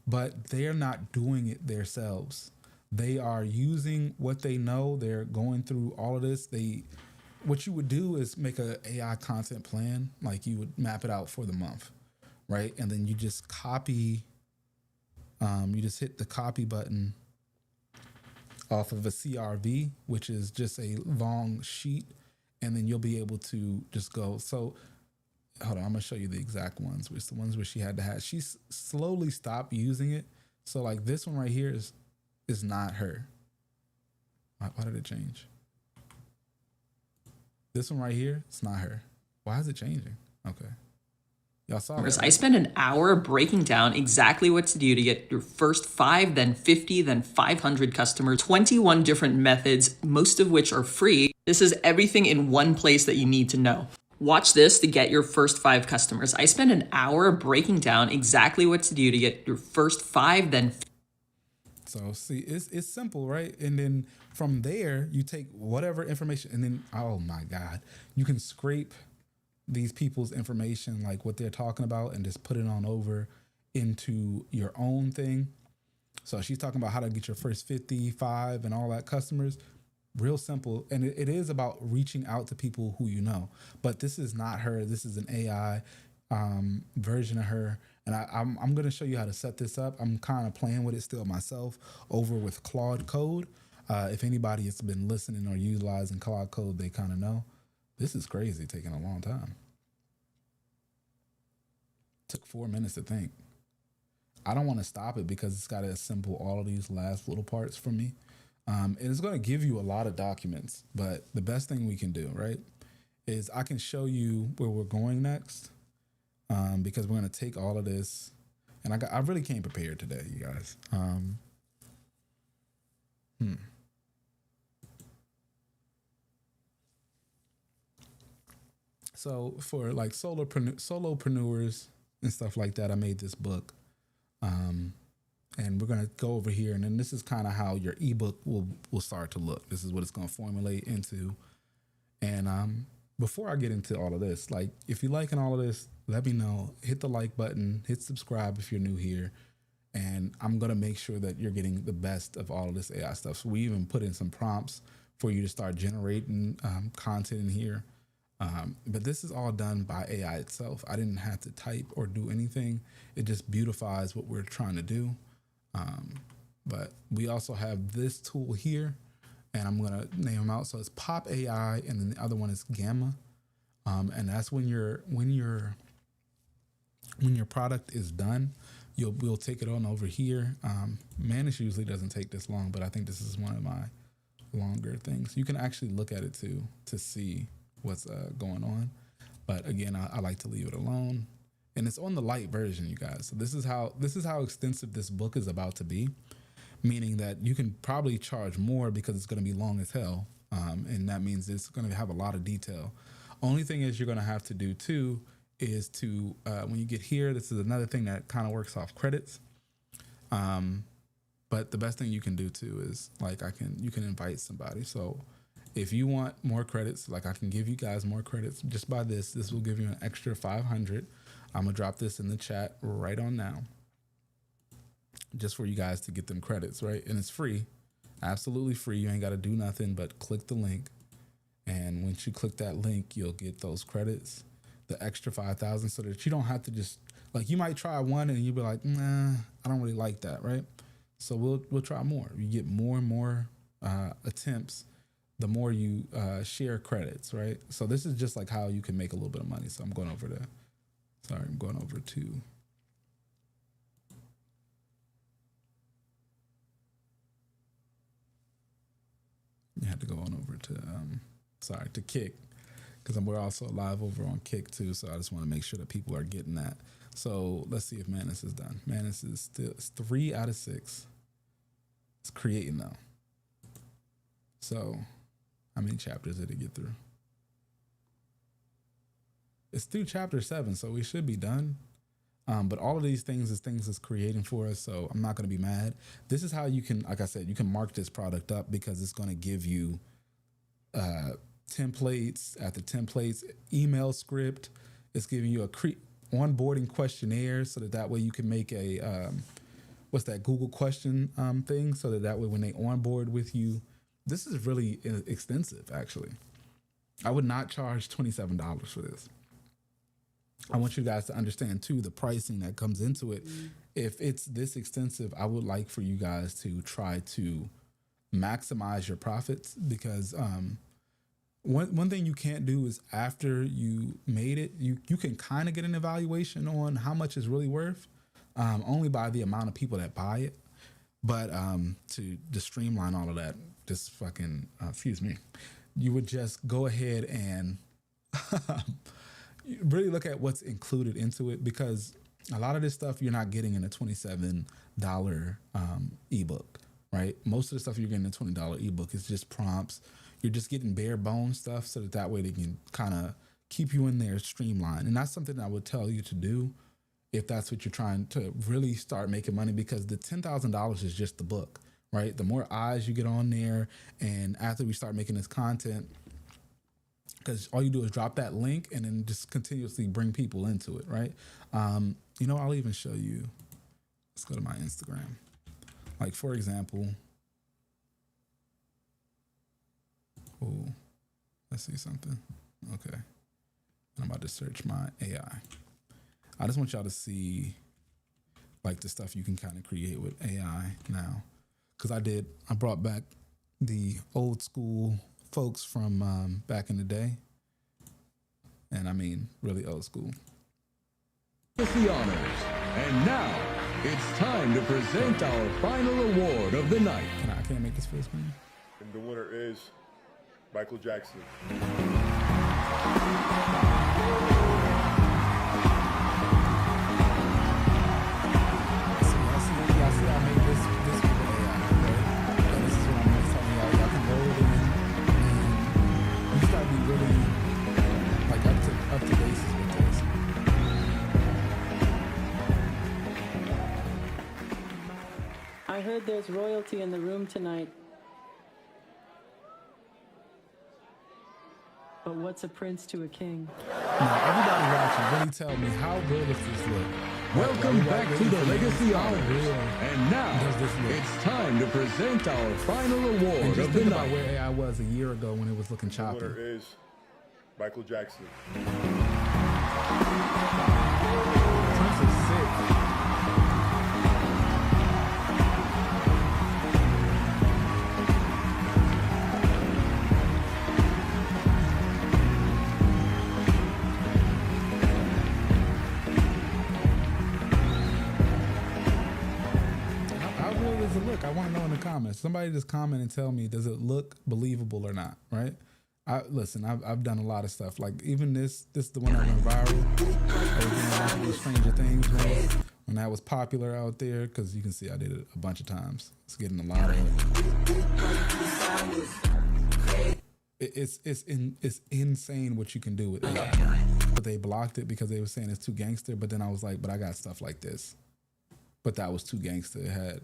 but they're not doing it themselves. They are using what they know. They're going through all of this. What you would do is make a AI content plan. Like you would map it out for the month, right? And then you just copy, you just hit the copy button off of a CRV, which is just a long sheet. And then you'll be able to just go. So hold on, I'm going to show you the exact ones. It's the ones where she had to have, she slowly stopped using it. So like this one right here is not her. Why did it change? This one right here, it's not her. Why is it changing? Okay. Y'all saw that, right? I spent an hour breaking down exactly what to do to get your first 5, then 50, then 500 customers, 21 different methods, most of which are free. This is everything in one place that you need to know. Watch this to get your first 5 customers. I spent an hour breaking down exactly what to do to get your first 5, then. So see, it's simple, right? And then from there, you take whatever information, and then, oh my God, you can scrape these people's information, like what they're talking about, and just put it on over into your own thing. So she's talking about how to get your first 55 and all that customers. Real simple. And it is about reaching out to people who you know. But this is not her. This is an AI version of her. And I'm going to show you how to set this up. I'm kind of playing with it still myself over with Claude Code. If anybody has been listening or utilizing Claude Code, they kind of know. This is crazy, taking a long time. Took 4 minutes to think. I don't want to stop it because it's got to assemble all of these last little parts for me. And it's going to give you a lot of documents, but the best thing we can do, right, is I can show you where we're going next, because we're going to take all of this, and I really came prepared today, you guys. So for like solopreneurs and stuff like that, I made this book. And we're going to go over here, and then this is kind of how your ebook will start to look. This is what it's going to formulate into. And before I get into all of this, like if you're liking all of this, let me know. Hit the like button, hit subscribe if you're new here. And I'm going to make sure that you're getting the best of all of this AI stuff. So we even put in some prompts for you to start generating content in here. But this is all done by AI itself. I didn't have to type or do anything. It just beautifies what we're trying to do. But we also have this tool here, and I'm going to name them out. So it's Pop AI, and then the other one is Gamma. And that's when your product is done, we'll take it on over here. Manage usually doesn't take this long, but I think this is one of my longer things. You can actually look at it too to see what's going on. But again, I like to leave it alone. And it's on the light version, you guys. So this is how extensive this book is about to be, meaning that you can probably charge more because it's going to be long as hell, and that means it's going to have a lot of detail. Only thing is you're going to have to do too is to when you get here, this is another thing that kind of works off credits. But the best thing you can do too is like you can invite somebody. So if you want more credits, like I can give you guys more credits just by this. This will give you an extra 500. I'm gonna drop this in the chat right on now, just for you guys to get them credits, right? And it's free, absolutely free. You ain't got to do nothing but click the link, and once you click that link, you'll get those credits, the extra 5,000, so that you don't have to just like you might try one and you'll be like, nah, I don't really like that, right? So we'll try more. You get more and more attempts, the more you share credits, right? So this is just like how you can make a little bit of money. So I'm going over to. Sorry, I'm going over to. You had to go on over to, to Kick, because we're also live over on Kick too. So I just want to make sure that people are getting that. So let's see if Manus is done. Manus is still, it's 3 out of 6. It's creating though. So how many chapters did it get through? It's through chapter 7, so we should be done. But all of these things is things it's creating for us, so I'm not going to be mad. This is how you can, like I said, you can mark this product up because it's going to give you templates after templates, email script. It's giving you a onboarding questionnaire so that way you can make a, what's that, Google question thing, so that way when they onboard with you, this is really extensive, actually. I would not charge $27 for this. I want you guys to understand too the pricing that comes into it. If it's this extensive, I would like for you guys to try to maximize your profits, because one thing you can't do is after you made it, you can kind of get an evaluation on how much it's really worth, only by the amount of people that buy it. But to streamline all of that, just fucking excuse me, you would just go ahead and really look at what's included into it, because a lot of this stuff you're not getting in a $27 ebook, right? Most of the stuff you're getting in a $20 ebook is just prompts. You're just getting bare bones stuff so that way they can kind of keep you in there streamlined. And that's something I would tell you to do if that's what you're trying to really start making money, because the $10,000 is just the book, right? The more eyes you get on there, and after we start making this content, because all you do is drop that link and then just continuously bring people into it, right? I'll even show you. Let's go to my Instagram. Like, for example, let's see something. Okay. I'm about to search my AI. I just want y'all to see, like, the stuff you can kind of create with AI now. Because I brought back the old school folks from back in the day, and I mean really old school. With the honors, and now it's time to present our final award of the night. I can't make this full screen. And the winner is Michael Jackson. Y'all see I made this with AI, right? And this is what I'm telling y'all. Y'all can roll it in, and you just gotta be really like up to basis with this. I heard there's royalty in the room tonight. But what's a prince to a king? Now, everybody watching, really tell me, how real does this look? Welcome back to the Legacy How Honors. real And now does this look? it's time to present our final And award just of the think about night. where AI was a year ago when it was looking The choppy. winner is Michael Jackson. Prince is sick. How real does it look? I want to know in the comments. Somebody just comment and tell me, does it look believable or not, right? I've done a lot of stuff. Like even this is the one that went viral. I was doing a bunch of these Stranger Things ones when that was popular out there, because you can see I did it a bunch of times. It's getting a lot of. It's insane what you can do with it. But they blocked it because they were saying it's too gangster. But then I was like, but I got stuff like this. But that was too gangster. It had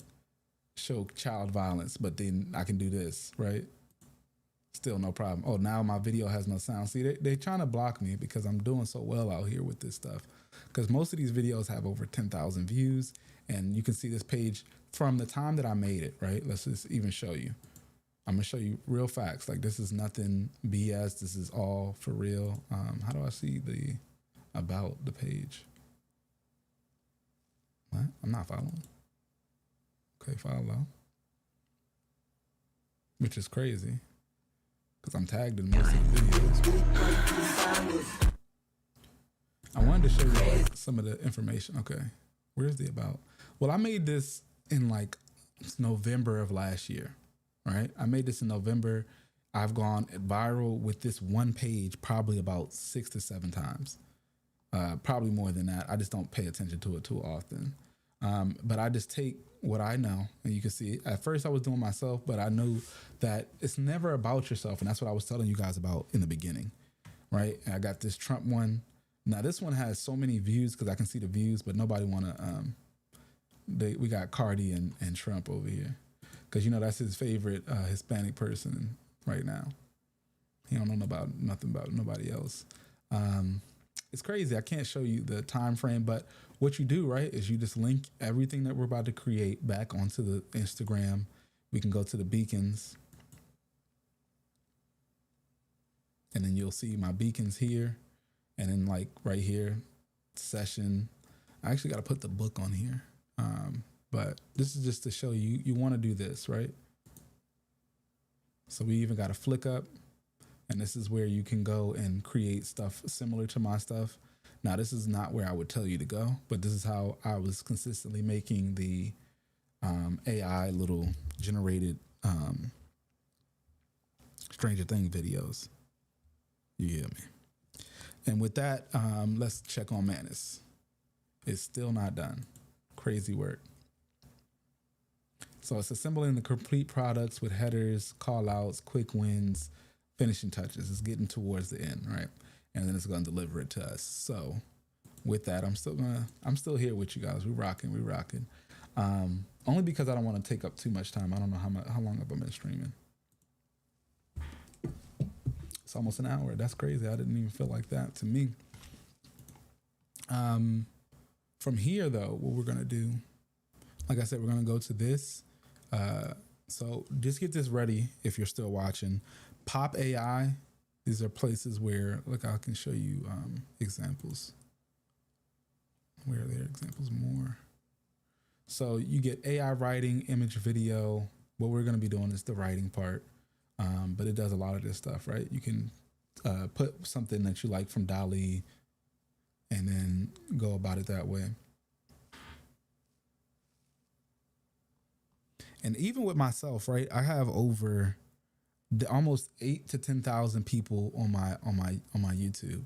show child violence, but then I can do this, right? Still no problem. Oh, now my video has no sound. See, they're trying to block me because I'm doing so well out here with this stuff. Because most of these videos have over 10,000 views. And you can see this page from the time that I made it, right? Let's just even show you. I'm going to show you real facts. Like, this is nothing BS. This is all for real. How do I see the about the page? What? I'm not following. Okay, follow. Which is crazy, because I'm tagged in most of the videos. I wanted to show you like some of the information. Okay, where's the about? Well, I made this in like November of last year, right? I made this in November. I've gone viral with this one page probably about 6 to 7 times. Probably more than that. I just don't pay attention to it too often. But I just take what I know, and you can see at first I was doing myself, but I know that it's never about yourself. And that's what I was telling you guys about in the beginning, right? And I got this Trump one. Now this one has so many views because I can see the views, but nobody want to, we got Cardi and Trump over here. Cause you know, that's his favorite Hispanic person right now. He don't know nothing about nobody else. It's crazy. I can't show you the time frame, but what you do, right, is you just link everything that we're about to create back onto the Instagram. We can go to the beacons, and then you'll see my beacons here, and then like right here, session. I actually got to put the book on here, but this is just to show you, you want to do this, right? So we even got a flick up. And this is where you can go and create stuff similar to my stuff. Now, this is not where I would tell you to go, but this is how I was consistently making the AI little generated Stranger Things videos. You hear me? And with that, let's check on Manus. It's still not done. Crazy work. So it's assembling the complete products with headers, call outs, quick wins, finishing touches. It's getting towards the end, right? And then it's going to deliver it to us. So with that, I'm still here with you guys. We're rocking. Only because I don't want to take up too much time. I don't know how long I've been streaming. It's almost an hour. That's crazy. I didn't even feel like that to me. From here though, what we're going to do, like I said, we're going to go to this. So just get this ready if you're still watching. Pop AI, these are places where, look, I can show you examples. Where are there examples more? So you get AI writing, image, video. What we're going to be doing is the writing part, but it does a lot of this stuff, right? You can put something that you like from DALL-E and then go about it that way. And even with myself, right, I have over almost 8,000 to 10,000 people on my YouTube.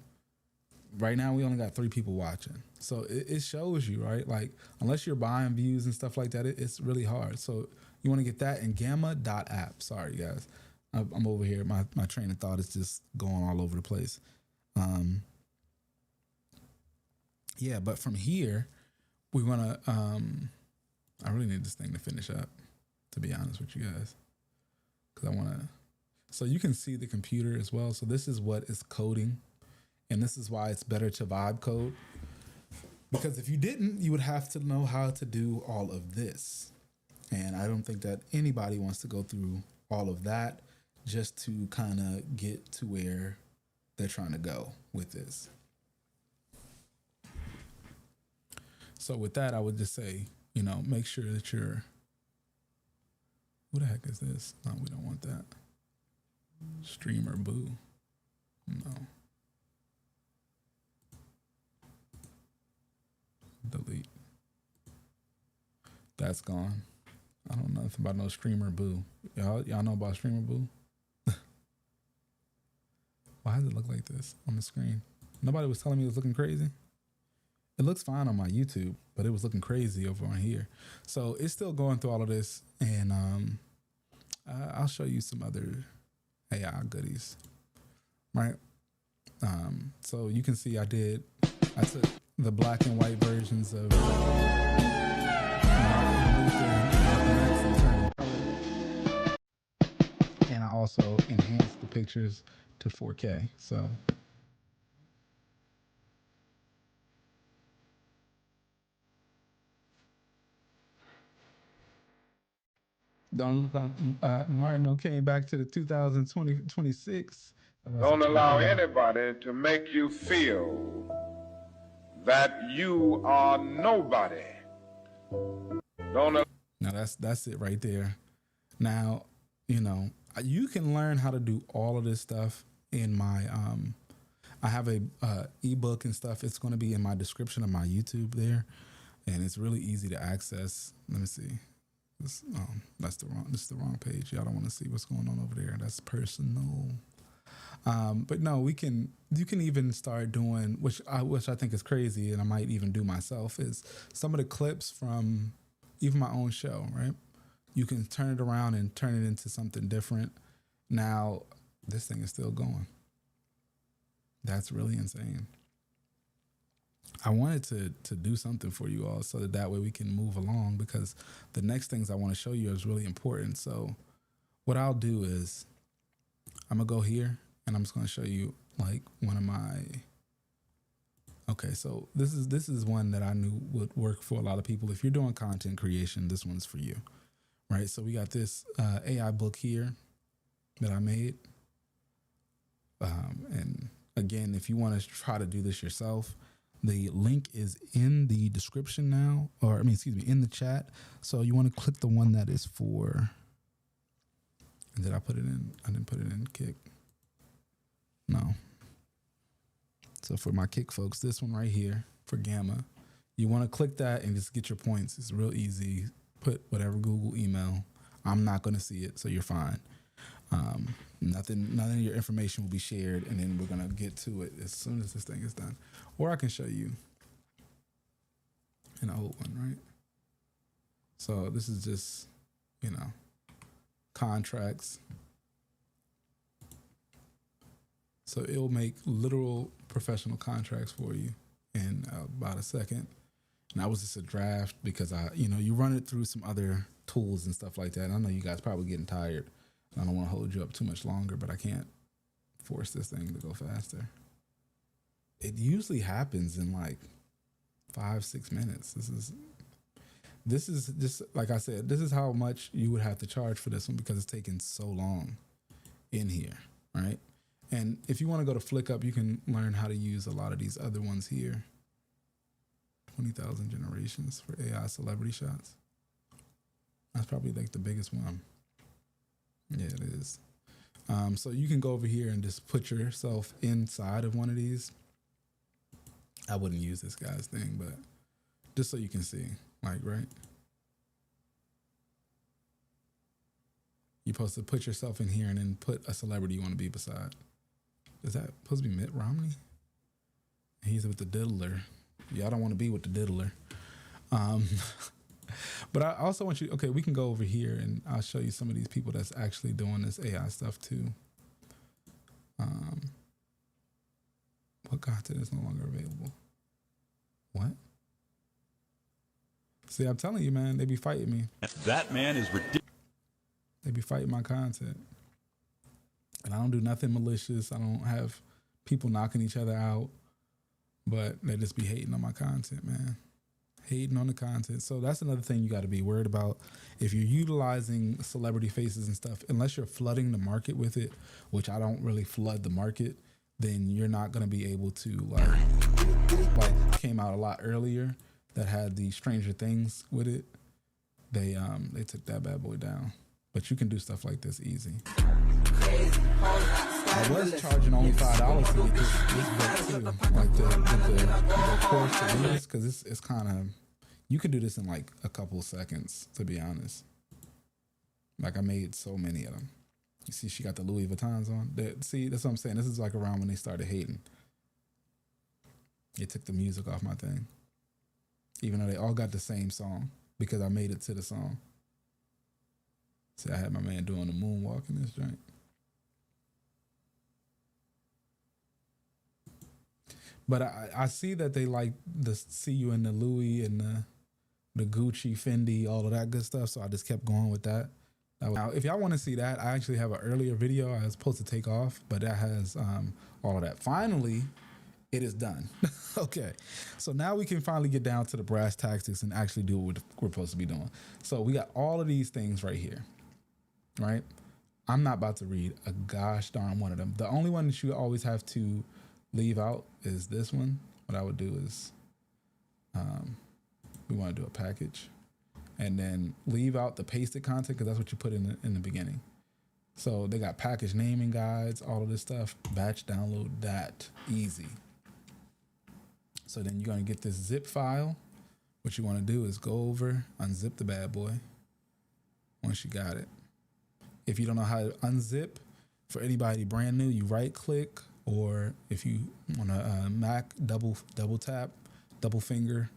Right now, we only got 3 people watching. So it shows you, right? Like, unless you're buying views and stuff like that, it's really hard. So you want to get that in gamma.app. Sorry, guys. I'm over here. My train of thought is just going all over the place. Yeah, but from here, we're going to, I really need this thing to finish up, to be honest with you guys. Because I want to, so you can see the computer as well. So this is what is coding. And this is why it's better to vibe code. Because if you didn't, you would have to know how to do all of this. And I don't think that anybody wants to go through all of that just to kind of get to where they're trying to go with this. So with that, I would just say, you know, make sure that you're, who the heck is this? No, we don't want that. Streamer boo. No. Delete. That's gone. I don't know nothing about no streamer boo. Y'all know about streamer boo? Why does it look like this on the screen? Nobody was telling me it was looking crazy. It looks fine on my YouTube, but it was looking crazy over on here. So it's still going through all of this, and I'll show you some other AI goodies, right? So you can see I took the black and white versions of and I also enhanced the pictures to 4K. So Martin came back to the 2026. Don't allow anybody to make you feel that you are nobody. Now that's it right there. Now, you can learn how to do all of this stuff in my I have a ebook and stuff. It's going to be in my description of my YouTube there, and it's really easy to access. Let me see. This is the wrong page. Y'all don't want to see what's going on over there. That's personal. But no, you can even start doing, which I think is crazy, and I might even do myself, is some of the clips from even my own show, right? You can turn it around and turn it into something different. Now, this thing is still going. That's really insane. I wanted to do something for you all so that way we can move along, because the next things I want to show you is really important. So what I'll do is I'm going to go here and I'm just going to show you like one of my, okay, so this is one that I knew would work for a lot of people. If you're doing content creation, this one's for you, right? So we got this AI book here that I made. And again, if you want to try to do this yourself, the link is in the description now, in the chat. So you want to click the one that is for, and did I put it in? I didn't put it in Kick. No. So for my Kick folks, this one right here for Gamma, you want to click that and just get your points. It's real easy. Put whatever Google email. I'm not going to see it, so you're fine. None of your information will be shared, and then we're going to get to it as soon as this thing is done. Or I can show you an old one, right? So this is just, contracts. So it'll make literal professional contracts for you in about a second. And that was just a draft because you run it through some other tools and stuff like that. And I know you guys probably getting tired. I don't want to hold you up too much longer, but I can't force this thing to go faster. It usually happens in like 5-6 minutes. This is just, like I said, this is how much you would have to charge for this one because it's taking so long in here, right? And if you want to go to FlickUp, you can learn how to use a lot of these other ones here. 20,000 generations for AI celebrity shots. That's probably like the biggest one. Yeah, it is. So you can go over here and just put yourself inside of one of these. I wouldn't use this guy's thing, but just so you can see, like, right? You're supposed to put yourself in here and then put a celebrity you want to be beside. Is that supposed to be Mitt Romney? He's with the diddler. Yeah, I don't want to be with the diddler. But I also want you, okay, we can go over here and I'll show you some of these people that's actually doing this AI stuff too. What content is no longer available? What? See, I'm telling you, man, they be fighting me. That man is ridiculous. They be fighting my content. And I don't do nothing malicious. I don't have people knocking each other out. But they just be hating on my content, man. Hating on the content. So that's another thing you got to be worried about. If you're utilizing celebrity faces and stuff, unless you're flooding the market with it, which I don't really flood the market, then you're not going to be able to, like came out a lot earlier that had the Stranger Things with it. They took that bad boy down. But you can do stuff like this easy. I was charging only $5 to get this book too, like the course to do this, because it's kind of, you can do this in like a couple of seconds, to be honest. Like I made so many of them, You see, she got the Louis Vuittons on. See, that's what I'm saying. This is like around when they started hating. They took the music off my thing, even though they all got the same song because I made it to the song. See, I had my man doing the moonwalk in this joint. But I see that they like to see you in the Louis and the Gucci, Fendi, all of that good stuff. So I just kept going with that. Now, if y'all want to see that, I actually have an earlier video I was supposed to take off, but that has all of that. Finally, it is done. Okay, so now we can finally get down to the brass tactics and actually do what we're supposed to be doing. So we got all of these things right here, right? I'm not about to read a gosh darn one of them. The only one that you always have to leave out is this one. What I would do is we want to do a package and then leave out the pasted content because that's what you put in the beginning. So they got package naming guides, all of this stuff. Batch download that, easy. So then you're going to get this zip file. What you want to do is go over, unzip the bad boy once you got it. If you don't know how to unzip, for anybody brand new, you right click, or if you want a Mac, double tap, double finger,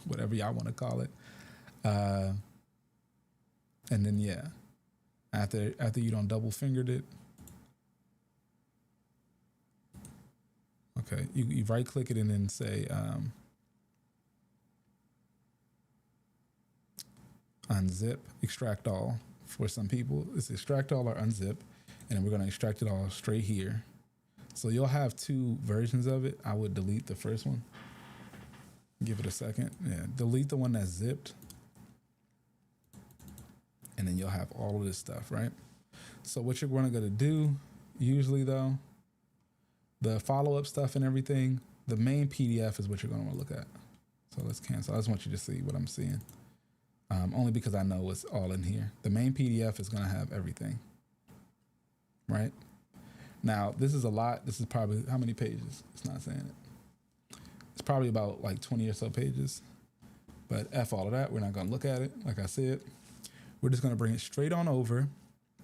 whatever y'all want to call it. And then, yeah, after you done double fingered it, okay, you right click it and then say unzip, extract all. For some people, it's extract all or unzip, and then we're going to extract it all straight here. So you'll have two versions of it. I would delete the first one. Give it a second. Yeah, delete the one that's zipped. And then you'll have all of this stuff, right? So what you're going to do, usually though, the follow-up stuff and everything, the main PDF is what you're going to want to look at. So let's cancel. I just want you to see what I'm seeing. Only because I know it's all in here. The main PDF is going to have everything, right? Now, this is a lot. This is probably, how many pages? It's not saying it. It's probably about like 20 or so pages. But F all of that. We're not going to look at it. Like I said, we're just going to bring it straight on over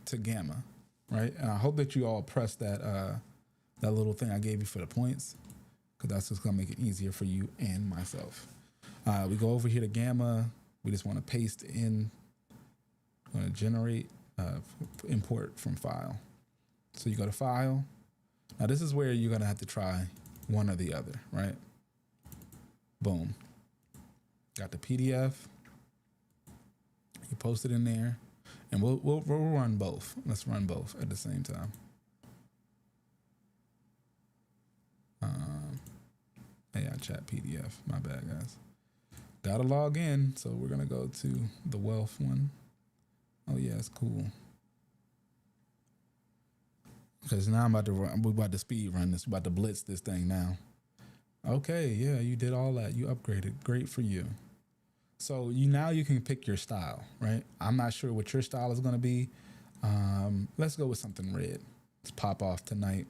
to Gamma, right? And I hope that you all press that that little thing I gave you for the points, because that's just going to make it easier for you and myself. We go over here to Gamma. We just want to paste in, going to generate, import from file. So you go to file. Now this is where you're going to have to try one or the other, right? Boom. Got the PDF. You post it in there, and we'll run both. Let's run both at the same time. Yeah, chat PDF. My bad, guys. Gotta log in, so we're gonna go to the wealth one. Oh yeah, it's cool. Because now we're about to speed run this. We're about to blitz this thing now. Okay, yeah, you did all that. You upgraded. Great for you. So now you can pick your style, right? I'm not sure what your style is gonna be. Let's go with something red. Let's pop off tonight.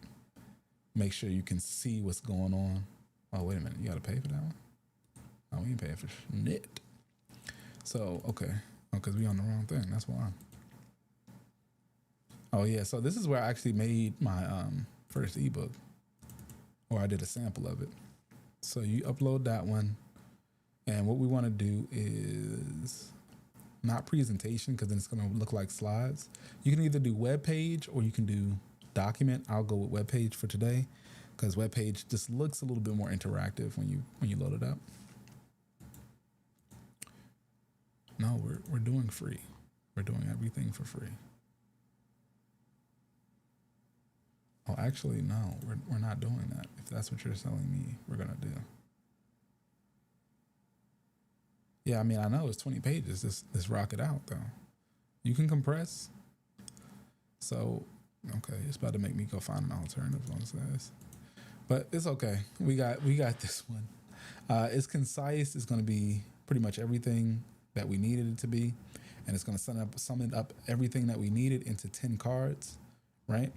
Make sure you can see what's going on. Oh, wait a minute. You gotta pay for that one? Oh, we ain't paying for shit. So, okay. Oh, because we on the wrong thing. That's why. Oh, yeah. So this is where I actually made my first ebook. Or I did a sample of it. So you upload that one. And what we want to do is not presentation, because then it's going to look like slides. You can either do web page or you can do document. I'll go with web page for today, because web page just looks a little bit more interactive when you load it up. No, we're doing free. We're doing everything for free. Oh, actually, no, we're not doing that. If that's what you're telling me, we're gonna do. Yeah, I mean, I know it's 20 pages. Let's rock it out, though. You can compress. So, okay, it's about to make me go find an alternative on this. But it's okay. We got this one. It's concise. It's going to be pretty much everything that we needed it to be. And it's going to sum up everything that we needed into 10 cards, right?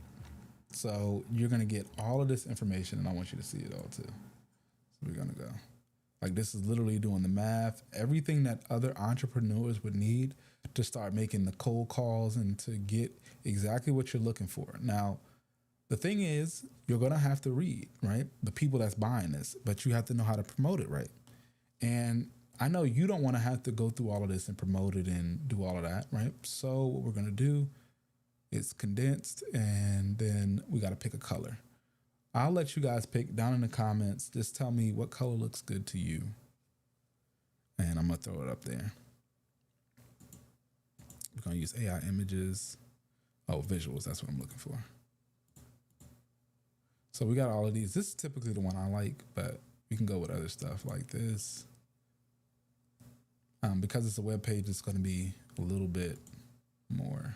So you're going to get all of this information, and I want you to see it all, too. So we're going to go. Like, this is literally doing the math. Everything that other entrepreneurs would need to start making the cold calls and to get exactly what you're looking for. Now, the thing is, you're going to have to read, right? The people that's buying this, but you have to know how to promote it, right? And I know you don't want to have to go through all of this and promote it and do all of that, right? So what we're going to do is condensed, and then we got to pick a color. I'll let you guys pick down in the comments. Just tell me what color looks good to you. And I'm going to throw it up there. We're going to use AI images. Oh, visuals. That's what I'm looking for. So we got all of these. This is typically the one I like, but we can go with other stuff like this. Because it's a web page, it's going to be a little bit more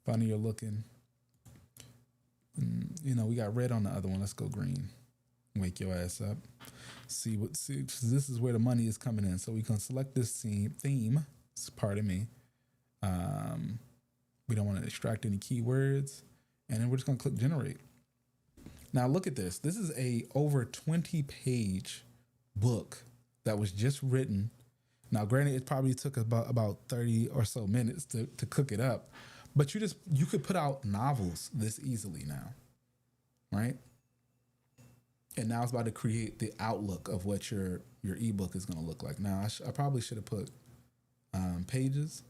funnier looking. You know, we got red on the other one. Let's go green. Wake your ass up. See, this is where the money is coming in. So we can select this theme. Pardon me. We don't want to extract any keywords. And then we're just going to click generate. Now look at this. This is a over 20-page book that was just written. Now, granted, it probably took about 30 or so minutes to cook it up, but you could put out novels this easily now, right? And now it's about to create the outlook of what your ebook is going to look like. Now, I probably should have put pages,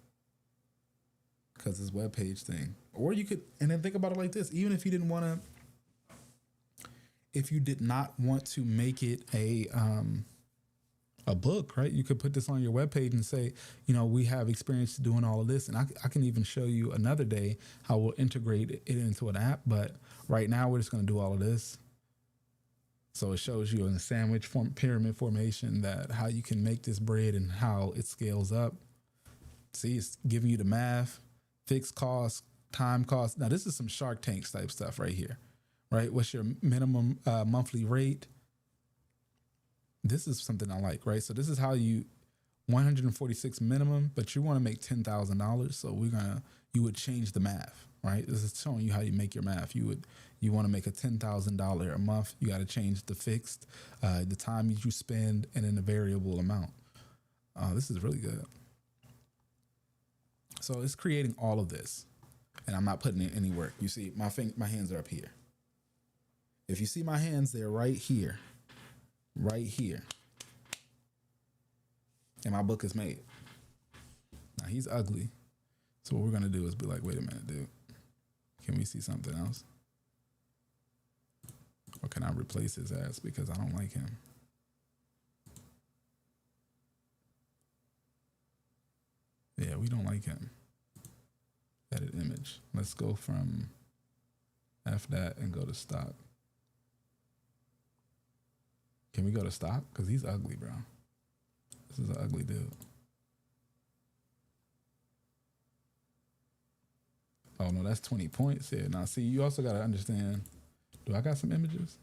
because this web page thing, or you could, and then think about it like this: even if you didn't want to, if you did not want to make it a book, right? You could put this on your webpage and say, you know, we have experience doing all of this. And I can even show you another day how we'll integrate it into an app. But right now we're just going to do all of this. So it shows you in the sandwich pyramid formation that how you can make this bread and how it scales up. See, it's giving you the math, fixed costs, time costs. Now this is some Shark Tank type stuff right here, right? What's your minimum monthly rate? This is something I like, right? So this is how you 146 minimum, but you want to make $10,000. So you would change the math, right? This is showing you how you make your math. You want to make a $10,000 a month. You got to change the fixed, the time you spend, and then the variable amount. This is really good. So it's creating all of this, and I'm not putting in any work. You see, my hands are up here. If you see my hands, they're right here. Right here. And my book is made. Now he's ugly. So what we're going to do is be like, wait a minute, dude. Can we see something else? Or can I replace his ass because I don't like him? Yeah, we don't like him. Edit image. Let's go from F that and go to stock. Can we go to stock? Because he's ugly, bro. This is an ugly dude. Oh, no, that's 20 points here. Now, see, you also got to understand, do I got some images?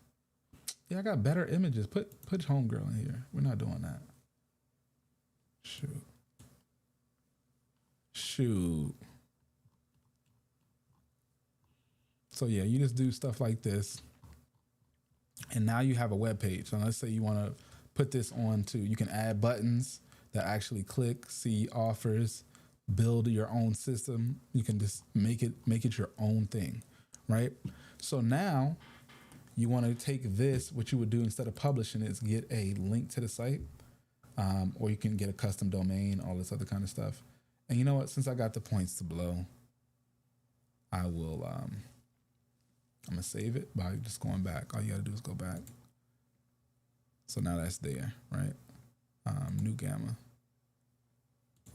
Yeah, I got better images. Put homegirl in here. We're not doing that. Shoot. So, yeah, you just do stuff like this. And now you have a web page. So let's say you want to put this on to, you can add buttons that actually click, see offers, build your own system. You can just make it your own thing, right? So now you want to take this, what you would do instead of publishing is get a link to the site, or you can get a custom domain, all this other kind of stuff. And you know what? Since I got the points to blow, I will, I'm going to save it by just going back. All you got to do is go back. So now that's there, right? New gamma.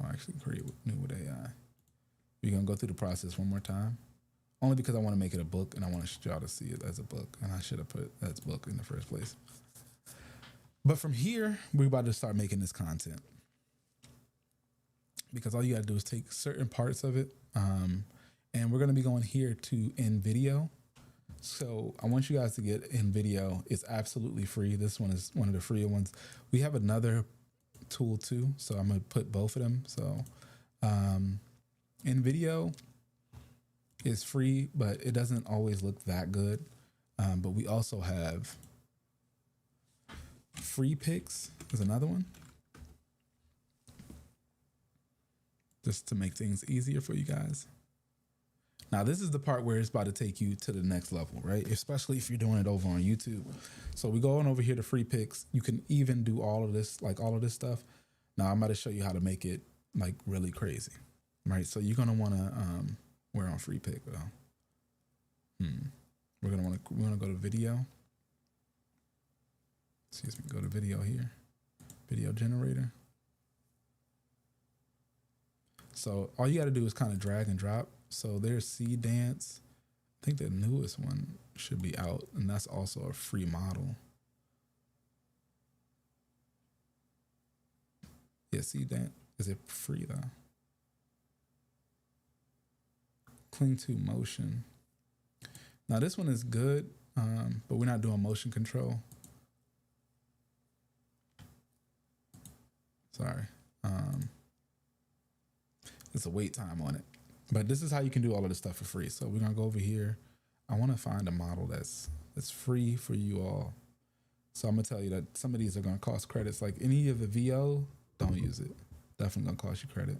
I'll actually create new with AI. We're going to go through the process one more time. Only because I want to make it a book and I want y'all to see it as a book. And I should have put as book in the first place. But from here, we're about to start making this content. Because all you got to do is take certain parts of it. And we're going to be going here to in video. So I want you guys to get in video. It's absolutely free. This one is one of the free ones. We have another tool too. So I'm going to put both of them. So in video is free, but it doesn't always look that good. But we also have free picks is another one. just to make things easier for you guys. Now, this is the part where it's about to take you to the next level, right? Especially if you're doing it over on YouTube. So we go on over here to free picks. You can even do all of this, like all of this stuff. Now I'm about to show you how to make it like really crazy, right? So you're gonna want to, we're on free pick though. We're gonna go to video. Excuse me, go to video here, video generator. So all you got to do is kind of drag and drop. So there's Seed Dance. I think the newest one should be out, and that's also a free model. Yeah, Seed Dance. Is it free though? Cling to motion. Now this one is good, but we're not doing motion control. Sorry. It's a wait time on it. But this is how you can do all of this stuff for free. So we're gonna go over here. I want to find a model that's free for you all. So I'm gonna tell you that some of these are gonna cost credits. Like any of the VO, don't use it. Definitely gonna cost you credit.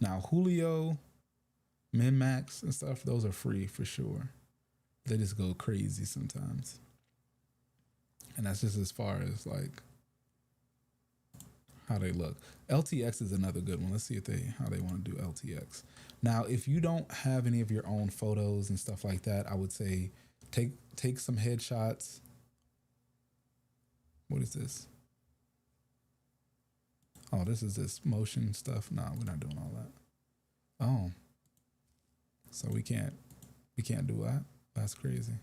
Now Julio, Min Max and stuff, those are free for sure. They just go crazy sometimes. And that's just as far as like how they look. LTX is another good one. Let's see if how they want to do LTX. Now, if you don't have any of your own photos and stuff like that, I would say take some headshots. What is this? Oh, this is this motion stuff. No, we're not doing all that. Oh. So we can't do that. That's crazy.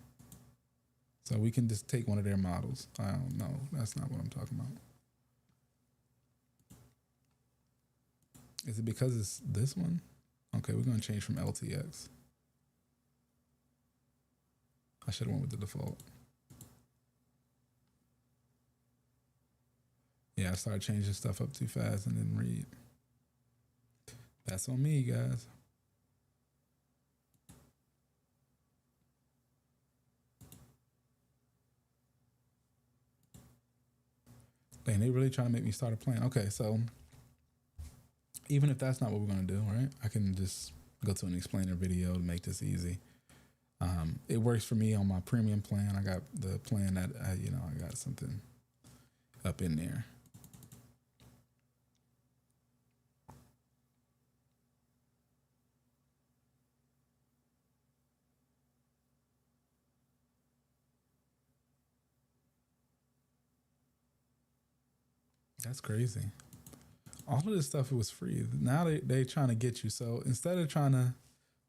So we can just take one of their models. I don't know. That's not what I'm talking about. Is it because it's this one? Okay, we're going to change from LTX. I should have went with the default. Yeah, I started changing stuff up too fast and didn't read. That's on me, guys. Dang, they really trying to make me start a plan. Okay, so even if that's not what we're going to do, right? I can just go to an explainer video to make this easy. It works for me on my premium plan. I got the plan that, I got something up in there. That's crazy. All of this stuff was free. Now they trying to get you. So instead of trying to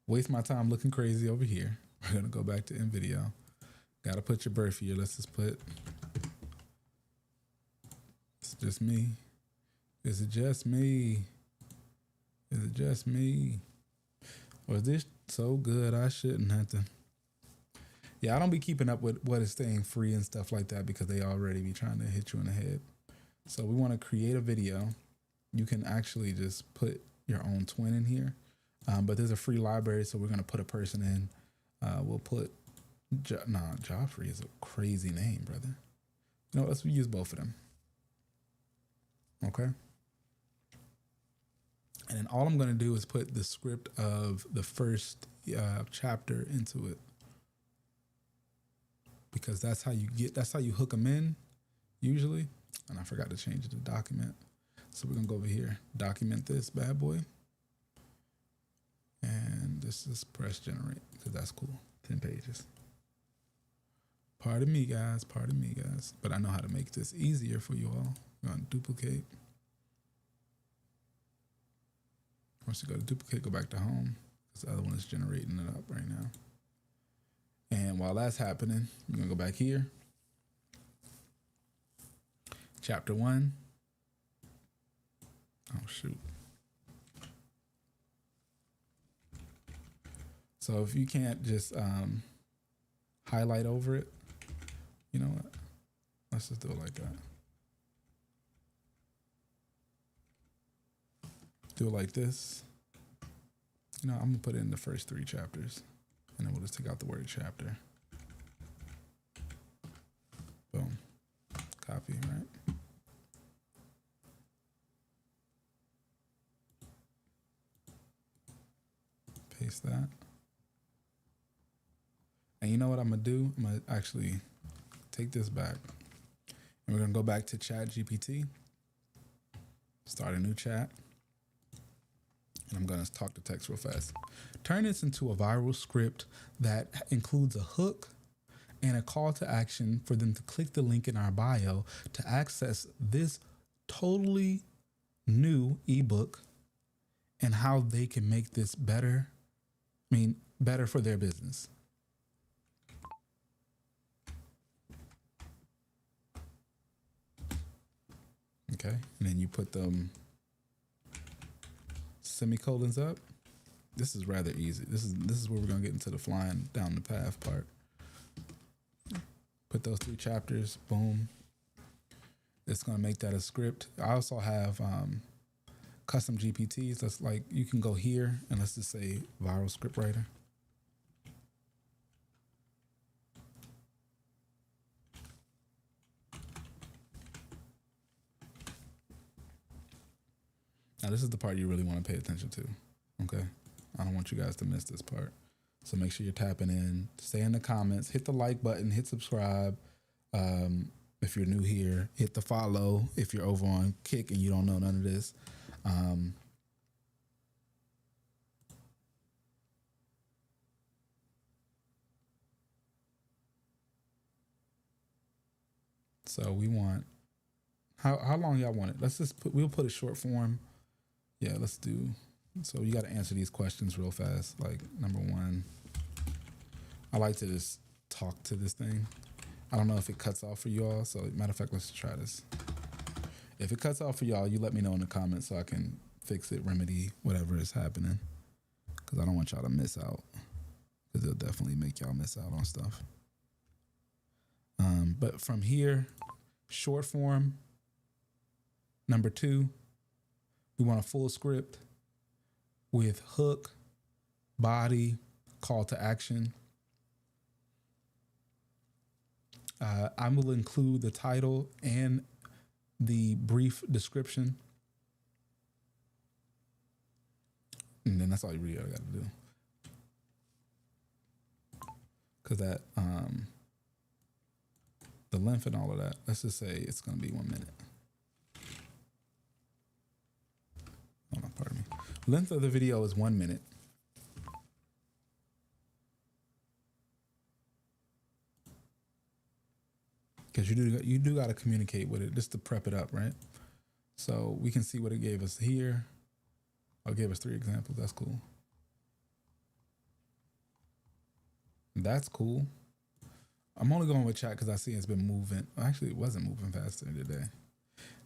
waste my time looking crazy over here, we're going to go back to InVideo. Got to put your birth year. Let's just put, it's just me. Is it just me? Is it just me? Or is this so good I shouldn't have to? Yeah, I don't be keeping up with what is staying free and stuff like that because they already be trying to hit you in the head. So we want to create a video. You can actually just put your own twin in here. But there's a free library, so we're going to put a person in. We'll put, Joffrey is a crazy name, brother. You know, let's use both of them. Okay. And then all I'm going to do is put the script of the first chapter into it. Because that's how you hook them in, usually. And I forgot to change it to document. So we're going to go over here, document this bad boy. And this is press generate, because that's cool. 10 pages. Pardon me, guys. Pardon me, guys. But I know how to make this easier for you all. We're going to duplicate. Once you go to duplicate, go back to home, because the other one is generating it up right now. And while that's happening, we're going to go back here. Chapter 1. Oh, shoot. So if you can't just highlight over it, you know what? Let's just do it like that. Do it like this. You know, I'm going to put it in the first 3 chapters. And then we'll just take out the word chapter. Boom. Copy, right? paste that. And you know what I'm gonna do? I'm gonna actually take this back. And we're gonna go back to Chat GPT. Start a new chat. And I'm gonna talk to text real fast. Turn this into a viral script that includes a hook and a call to action for them to click the link in our bio to access this totally new ebook and how they can make this better. Better for their business. Okay, and then you put them semicolons up. This is rather easy. This is where we're gonna get into the flying down the path part. Put those 3 chapters, boom. It's gonna make that a script. I also have custom GPTs. That's like, you can go here and let's just say viral script writer. Now this is the part you really want to pay attention to, okay? I don't want you guys to miss this part. So make sure you're tapping in, stay in the comments, hit the like button, hit subscribe. If you're new here, hit the follow. If you're over on Kick and you don't know none of this. So we want, how long y'all want it? Let's just we'll put a short form. Yeah, let's do. So you got to answer these questions real fast. Like number 1, I like to just talk to this thing. I don't know if it cuts off for y'all. So matter of fact, let's try this. If it cuts off for y'all, you let me know in the comments so I can fix it, remedy whatever is happening. Because I don't want y'all to miss out. Because it'll definitely make y'all miss out on stuff. But from here, short form. Number 2, we want a full script with hook, body, call to action. I will include the title and the brief description. And then that's all you really got to do. Because that, the length and all of that, let's just say it's going to be 1 minute. Oh, no, pardon me. Length of the video is 1 minute. Because you do got to communicate with it just to prep it up, right? So we can see what it gave us here. Oh, it gave us 3 examples. That's cool. That's cool. I'm only going with chat because I see it's been moving. Actually, it wasn't moving faster today.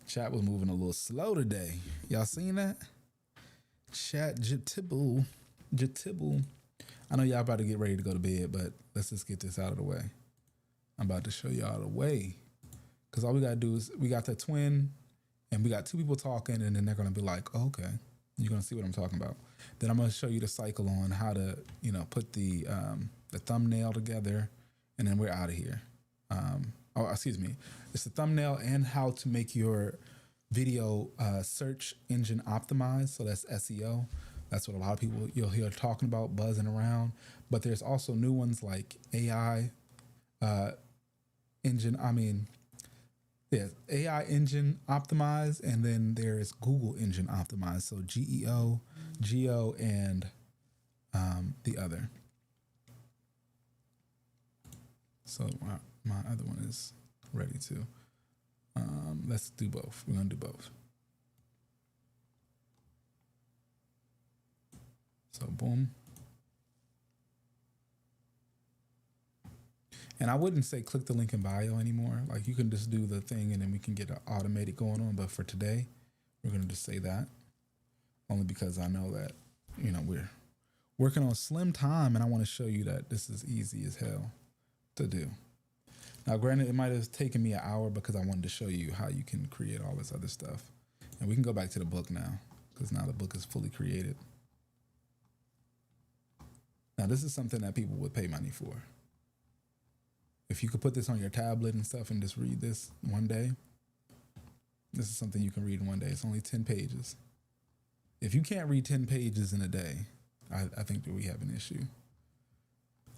Chat was moving a little slow today. Y'all seen that? Chat jitibble. I know y'all about to get ready to go to bed, but let's just get this out of the way. I'm about to show y'all the way. Because all we got to do is, we got the twin, and we got 2 people talking, and then they're going to be like, oh, okay, you're going to see what I'm talking about. Then I'm going to show you the cycle on how to, put the thumbnail together, and then we're out of here. It's the thumbnail and how to make your video search engine optimized. So that's SEO. That's what a lot of people you'll hear talking about, buzzing around. But there's also new ones like AI engine. AI engine optimized, and then there's Google engine optimized. So Geo, and the other. So my other one is ready too. Let's do both. We're gonna do both. So boom. And I wouldn't say click the link in bio anymore. Like, you can just do the thing and then we can get an automated going on. But for today, we're gonna just say that. Only because I know that, we're working on slim time, and I want to show you that this is easy as hell to do. Now, granted, it might have taken me an hour because I wanted to show you how you can create all this other stuff. And we can go back to the book now, because now the book is fully created. Now, this is something that people would pay money for. If you could put this on your tablet and stuff and just read this one day, this is something you can read in one day. It's only 10 pages. If you can't read 10 pages in a day, I think that we have an issue.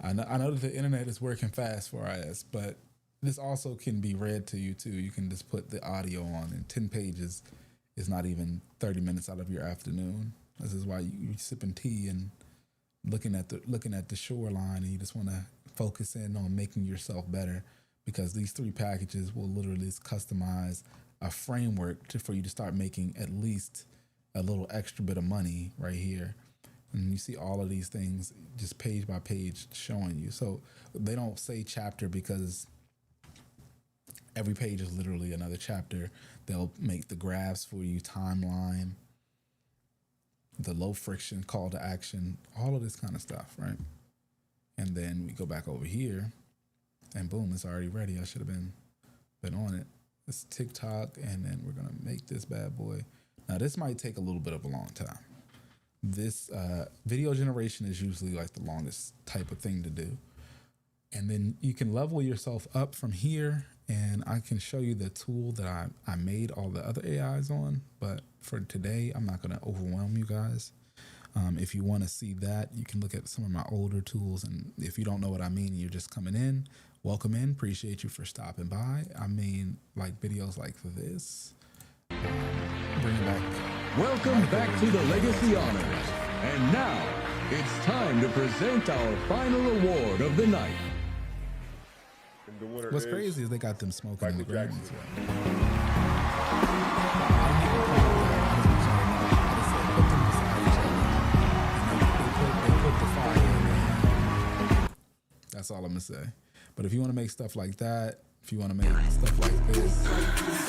I know that the internet is working fast for our ass, but this also can be read to you too. You can just put the audio on, and 10 pages is not even 30 minutes out of your afternoon. This is why you're sipping tea and looking at the shoreline, and you just want to focus in on making yourself better, because these 3 packages will literally customize a framework for you to start making at least a little extra bit of money right here. And you see all of these things just page by page showing you. So they don't say chapter because every page is literally another chapter. They'll make the graphs for you, timeline, the low friction call to action, all of this kind of stuff, right? And then we go back over here and boom, it's already ready. I should have been on it. It's TikTok, and then we're going to make this bad boy. Now this might take a little bit of a long time. This video generation is usually like the longest type of thing to do. And then you can level yourself up from here, and I can show you the tool that I made all the other AIs on. But for today, I'm not going to overwhelm you guys. If you want to see that, you can look at some of my older tools. And if you don't know what I mean, you're just coming in, welcome in. Appreciate you for stopping by. I mean, like videos like this. Bring it back. Welcome back to the Legacy Honors. And now, it's time to present our final award of the night. And the winner What's is crazy is they got them smoking in the Michael ground. Jackson. That's all I'm gonna say. But if you want to make stuff like that, if you want to make stuff like this,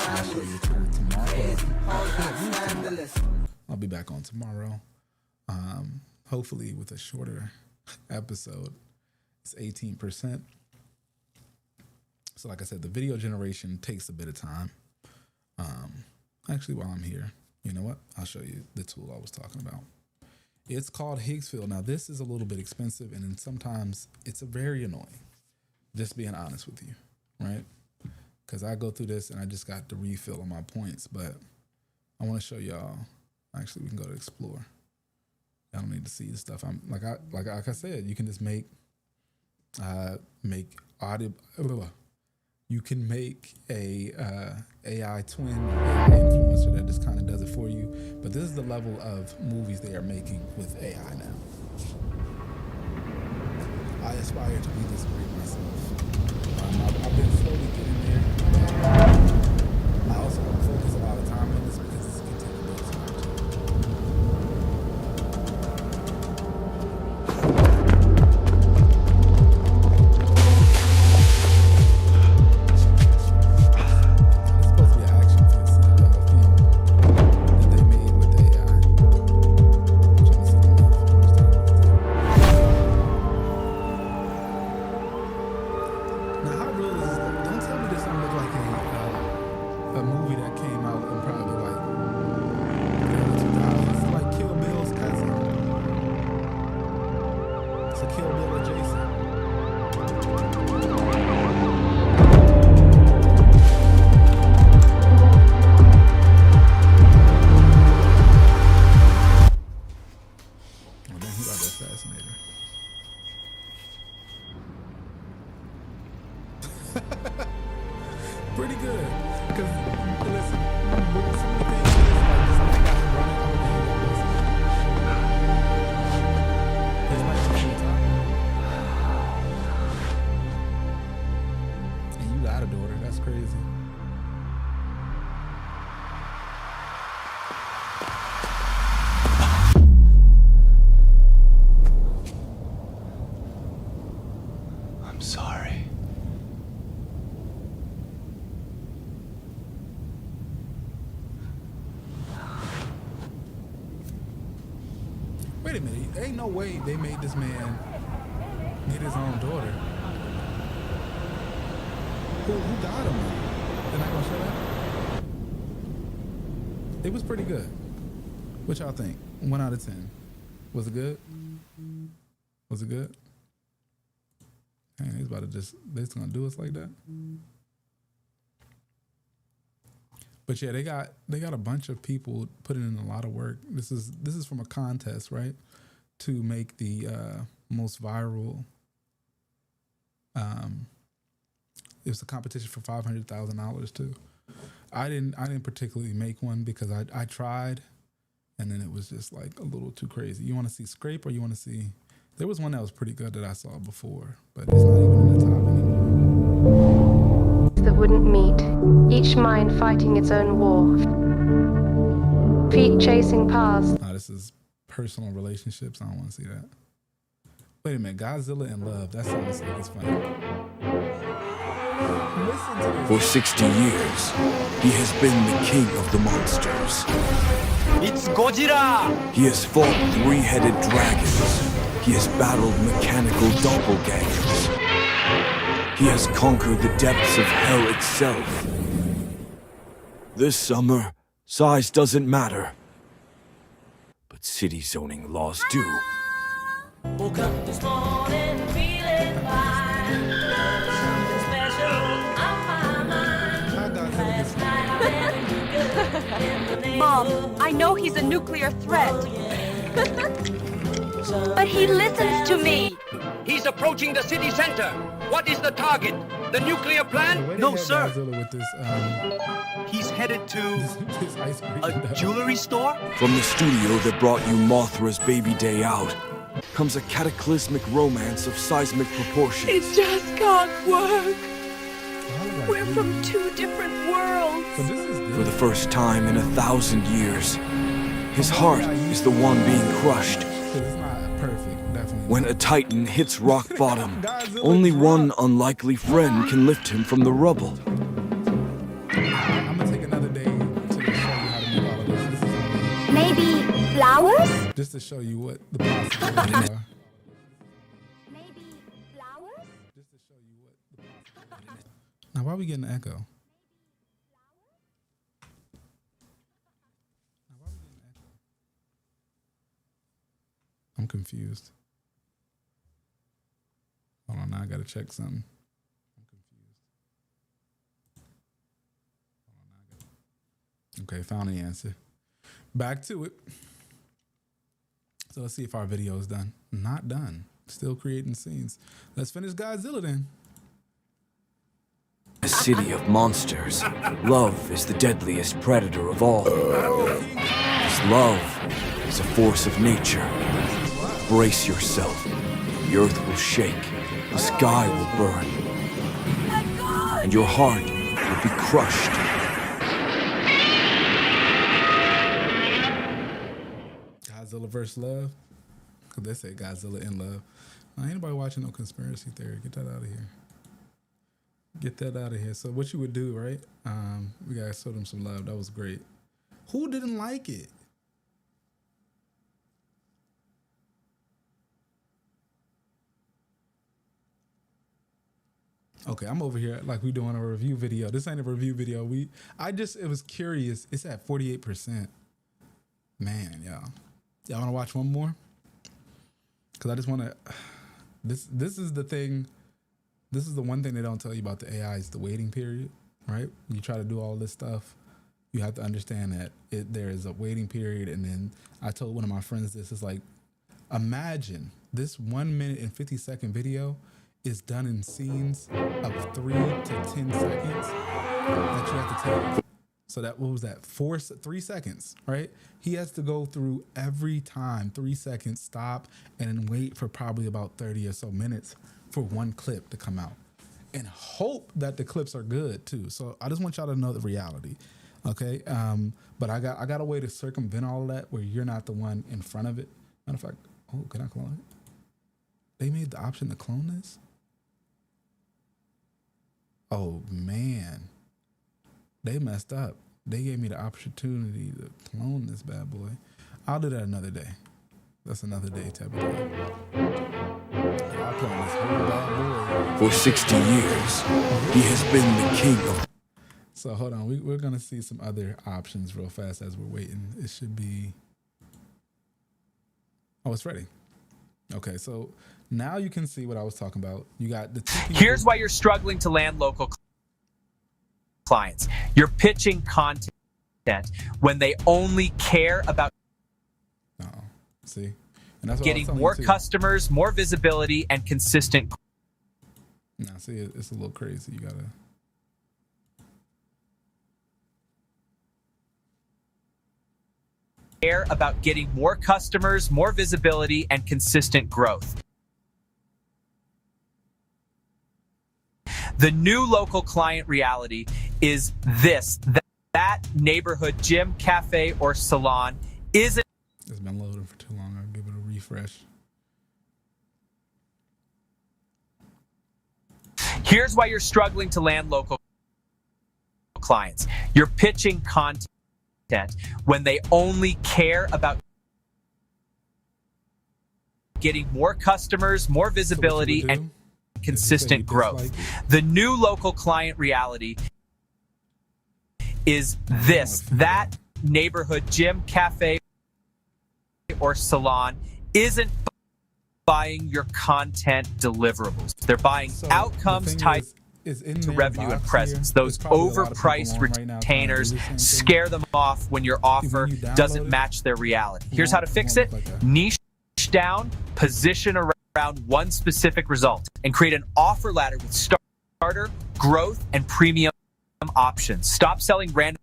I'll show you the tool tomorrow. I'll be back on tomorrow. Hopefully with a shorter episode. It's 18%. So like I said, the video generation takes a bit of time. Actually, while I'm here, you know what? I'll show you the tool I was talking about. It's called Higgsfield. Now, this is a little bit expensive, and then sometimes it's very annoying, just being honest with you, right? Because I go through this, and I just got the refill on my points, but I want to show y'all. Actually, we can go to Explore. I don't need to see the stuff. I'm like I said, you can just make audio. You can make a AI twin, AI influencer that just kind of does it for you. But this is the level of movies they are making with AI now. I aspire to be this great myself. I've been slowly getting there. I also focus a lot of time on this because this can take a bit of time. Pretty good. Because, listen, some of the things is like, just like guys running all day. It's like full time. And you got a daughter. That's crazy. I'm sorry. Wait a minute. There ain't no way they made this man get his own daughter. Who got him? They're not gonna show that? It was pretty good. What y'all think? 1 out of 10. Was it good? Was it good? Dang, he's about to they just gonna do us like that. But yeah, they got a bunch of people putting in a lot of work. This is from a contest, right? to make the most viral. It was a competition for $500,000 too. I didn't particularly make one because I tried, and then it was just like a little too crazy. You want to see scrape, or you want to see? There was one that was pretty good that I saw before, but it's not even in the top anymore. That wouldn't meet, each mind fighting its own war. Feet chasing paths. No, this is personal relationships. I don't want to see that. Wait a minute, Godzilla in Love. That sounds like it's funny. Listen to this. For 60 years, he has been the king of the monsters. It's Godzilla! He has fought three-headed dragons. He has battled mechanical doppelgangers. He has conquered the depths of hell itself. This summer, size doesn't matter. But city zoning laws do. Woke up this morning feeling fine. Something special on my mind. Last night I met a new girl in the neighborhood. Mom, I know he's a nuclear threat. But he listens to me. He's approaching the city center. What is the target? The nuclear plant? No, sir. With this, He's headed to this ice cream a jewelry store? From the studio that brought you Mothra's Baby Day Out comes a cataclysmic romance of seismic proportions. It just can't work. We're from two different worlds. So this is good. For the first time in 1,000 years, his heart is the one being crushed. It's not perfect, definitely. When a titan hits rock bottom, only one unlikely friend can lift him from the rubble. I'm gonna take another day to show you how to do all of this. This is only Maybe flowers? just to show you what the possibilities are. Maybe flowers? Just to show you what the possibilities are. Now, why are we getting an echo? Now, why are we getting an echo? I'm confused. Hold on, now I gotta check something. I'm confused. Hold on, now I gotta... Okay, found the answer. Back to it. So let's see if our video is done. Not done. Still creating scenes. Let's finish Godzilla then. A city of monsters, love is the deadliest predator of all. Because love is a force of nature. Brace yourself. The earth will shake. The sky will burn. And your heart will be crushed. Godzilla vs. Love. Cause they say Godzilla in Love. Now, ain't nobody watching no conspiracy theory. Get that out of here. Get that out of here. So what you would do, right? We gotta show them some love. That was great. Who didn't like it? Okay, I'm over here like we doing a review video. This ain't a review video. It was curious. It's at 48%. Man, y'all want to watch one more? Because I just want to. This is the thing. This is the one thing they don't tell you about the AI is the waiting period, right? You try to do all this stuff, you have to understand that there is a waiting period. And then I told one of my friends this is like, imagine this 1 minute and 50-second video is done in scenes of 3 to 10 seconds that you have to take. So that, what was that? 3 seconds, right? He has to go through every time 3 seconds, stop, and then wait for probably about 30 or so minutes for one clip to come out, and hope that the clips are good too. So I just want y'all to know the reality, okay? But I got a way to circumvent all of that where you're not the one in front of it. Matter of fact, oh, can I clone it? They made the option to clone this? Oh man, they messed up. They gave me the opportunity to clone this bad boy. I'll do that another day. That's another day type of day. I'll clone this whole bad boy. For 60 years, he has been the king of... So hold on, we're gonna see some other options real fast as we're waiting. It should be... Oh, it's ready. Okay, so now you can see what I was talking about. You got the two people. Here's why you're struggling to land local clients. You're pitching content when they only care about... See? And that's what I was getting telling more you too. customers, more visibility, and consistent. Nah, see, it's a little crazy. You gotta. Care about getting more customers, more visibility, and consistent growth. The new local client reality is this: that neighborhood gym, cafe, or salon isn't. It's been loading for too long. I'll give it a refresh. Here's why you're struggling to land local clients. You're pitching content when they only care about getting more customers, more visibility, and consistent growth. The new local client reality is this: that neighborhood gym, cafe, or salon isn't buying your content deliverables. They're buying outcomes tied to revenue and presence. Those overpriced retainers scare them off when your offer doesn't match their reality. Here's how to fix it: niche down, position around one specific result, and create an offer ladder with starter, growth, and premium options. Stop selling random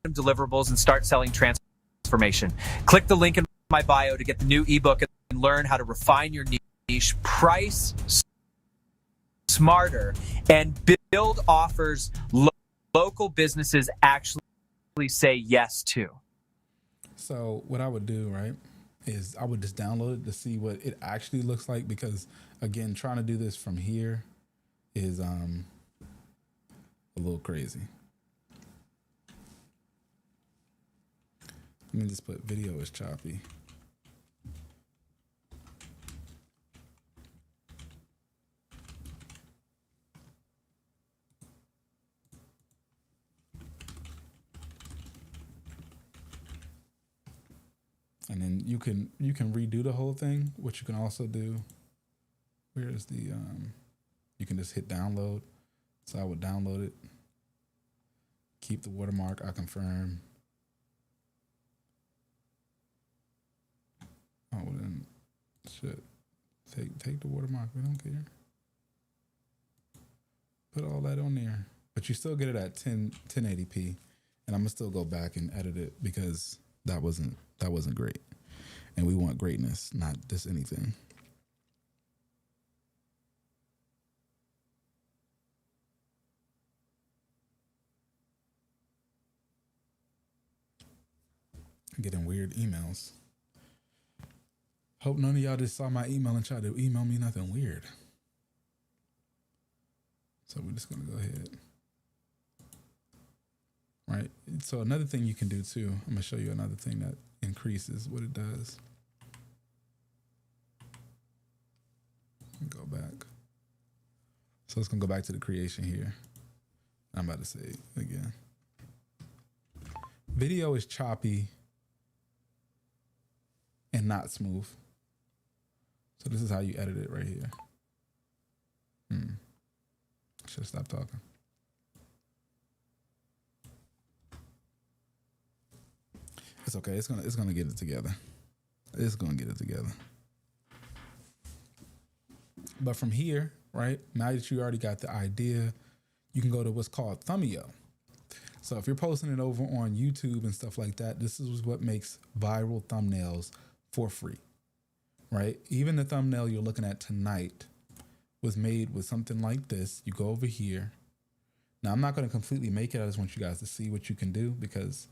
deliverables and start selling transformation. Click the link in my bio to get the new ebook and learn how to refine your niche, price smarter, and build offers local businesses actually say yes to. So what I would do, right, is I would just download it to see what it actually looks like, because again, trying to do this from here is a little crazy. Let me just put video is choppy. And then you can redo the whole thing. What you can also do, where is the you can just hit download. So I would download it, keep the watermark, I confirm. Oh, well then shit. Take the watermark, we don't care. Put all that on there. But you still get it at 1080p. And I'm gonna still go back and edit it, because that wasn't great. And we want greatness, not just anything. I'm getting weird emails. Hope none of y'all just saw my email and tried to email me nothing weird. So we're just gonna go ahead. Right. So another thing you can do too, I'm gonna show you another thing that increases what it does. Go back. So it's gonna go back to the creation here. I'm about to say it again. Video is choppy and not smooth. So this is how you edit it right here. I should stop talking. It's okay. It's gonna get it together. It's gonna get it together. But from here, right, now that you already got the idea, you can go to what's called Thumbio. So if you're posting it over on YouTube and stuff like that, this is what makes viral thumbnails for free, right? Even the thumbnail you're looking at tonight was made with something like this. You go over here. Now, I'm not going to completely make it. I just want you guys to see what you can do, because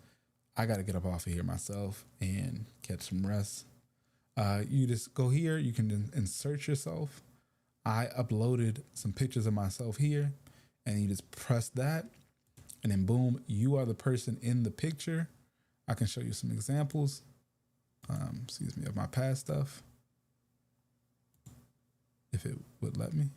I got to get up off of here myself and catch some rest. You just go here. You can insert yourself. I uploaded some pictures of myself here, and you just press that, and then boom, you are the person in the picture. I can show you some examples, of my past stuff, if it would let me.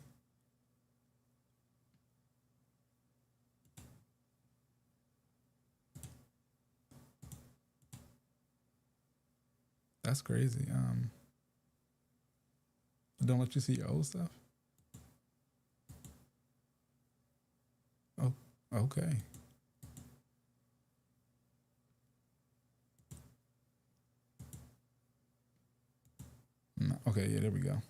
That's crazy. Don't let you see your old stuff. Oh, okay. There we go.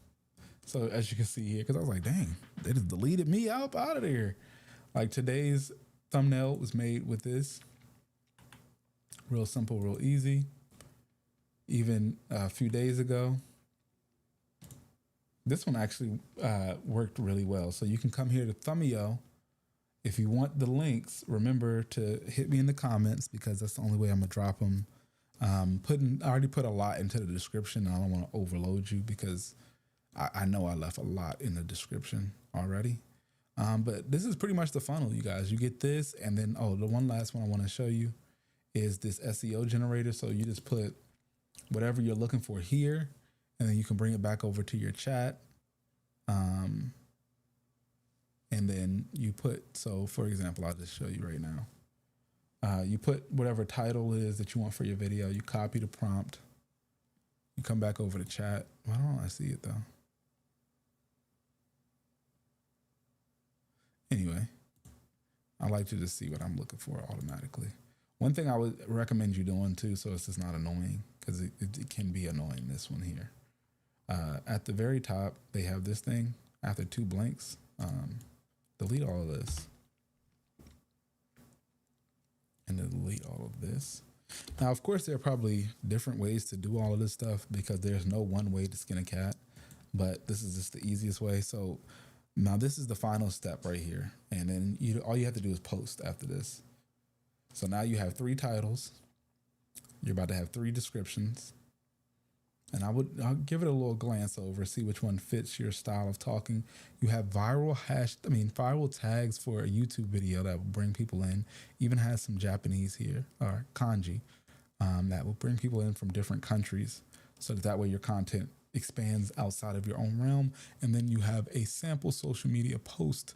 So as you can see here, because I was like, dang, they just deleted me out of there. Like today's thumbnail was made with this. Real simple, real easy. Even a few days ago, this one actually worked really well. So you can come here to Thumbio. If you want the links, remember to hit me in the comments because that's the only way I'm gonna drop them. I already put a lot into the description. And I don't want to overload you because I know I left a lot in the description already. But this is pretty much the funnel, you guys. You get this, and then the one last one I want to show you is this SEO generator. So you just put whatever you're looking for here, and then you can bring it back over to your chat. And then you put, so for example, I'll just show you right now. You put whatever title is that you want for your video. You copy the prompt. You come back over to chat. Why don't I see it though? Anyway, I like to just see what I'm looking for automatically. One thing I would recommend you doing too, so it's just not annoying, because it can be annoying, this one here. At the very top, they have this thing after 2 blanks. Delete all of this. And then delete all of this. Now, of course, there are probably different ways to do all of this stuff because there's no one way to skin a cat, but this is just the easiest way. So now this is the final step right here. And then all you have to do is post after this. So now you have 3 titles. You're about to have 3 descriptions. And I'll give it a little glance over, see which one fits your style of talking. You have viral tags for a YouTube video that will bring people in. Even has some Japanese here, or kanji, that will bring people in from different countries. So that way your content expands outside of your own realm. And then you have a sample social media post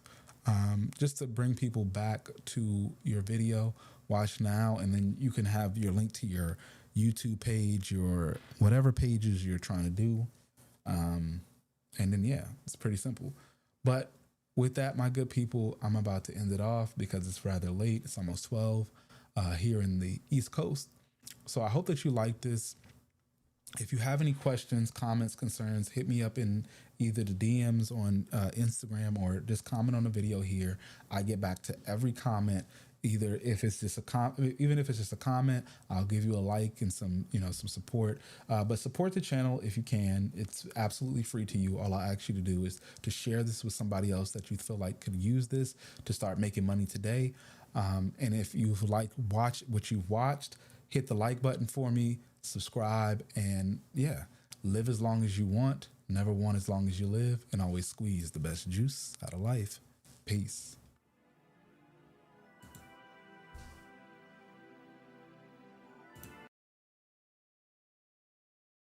just to bring people back to your video. Watch now, and then you can have your link to your YouTube page, your whatever pages you're trying to do. And then, yeah, it's pretty simple. But with that, my good people, I'm about to end it off because it's rather late. It's almost 12 here in the East Coast. So I hope that you like this. If you have any questions, comments, concerns, hit me up in either the DMs on Instagram or just comment on the video here. I get back to every comment. Either if it's just even if it's just a comment, I'll give you a like and some support. But support the channel if you can. It's absolutely free to you. All I ask you to do is to share this with somebody else that you feel like could use this to start making money today. And if you've watched what you've watched, hit the like button for me, subscribe, and yeah, live as long as you want, never want as long as you live, and always squeeze the best juice out of life. Peace.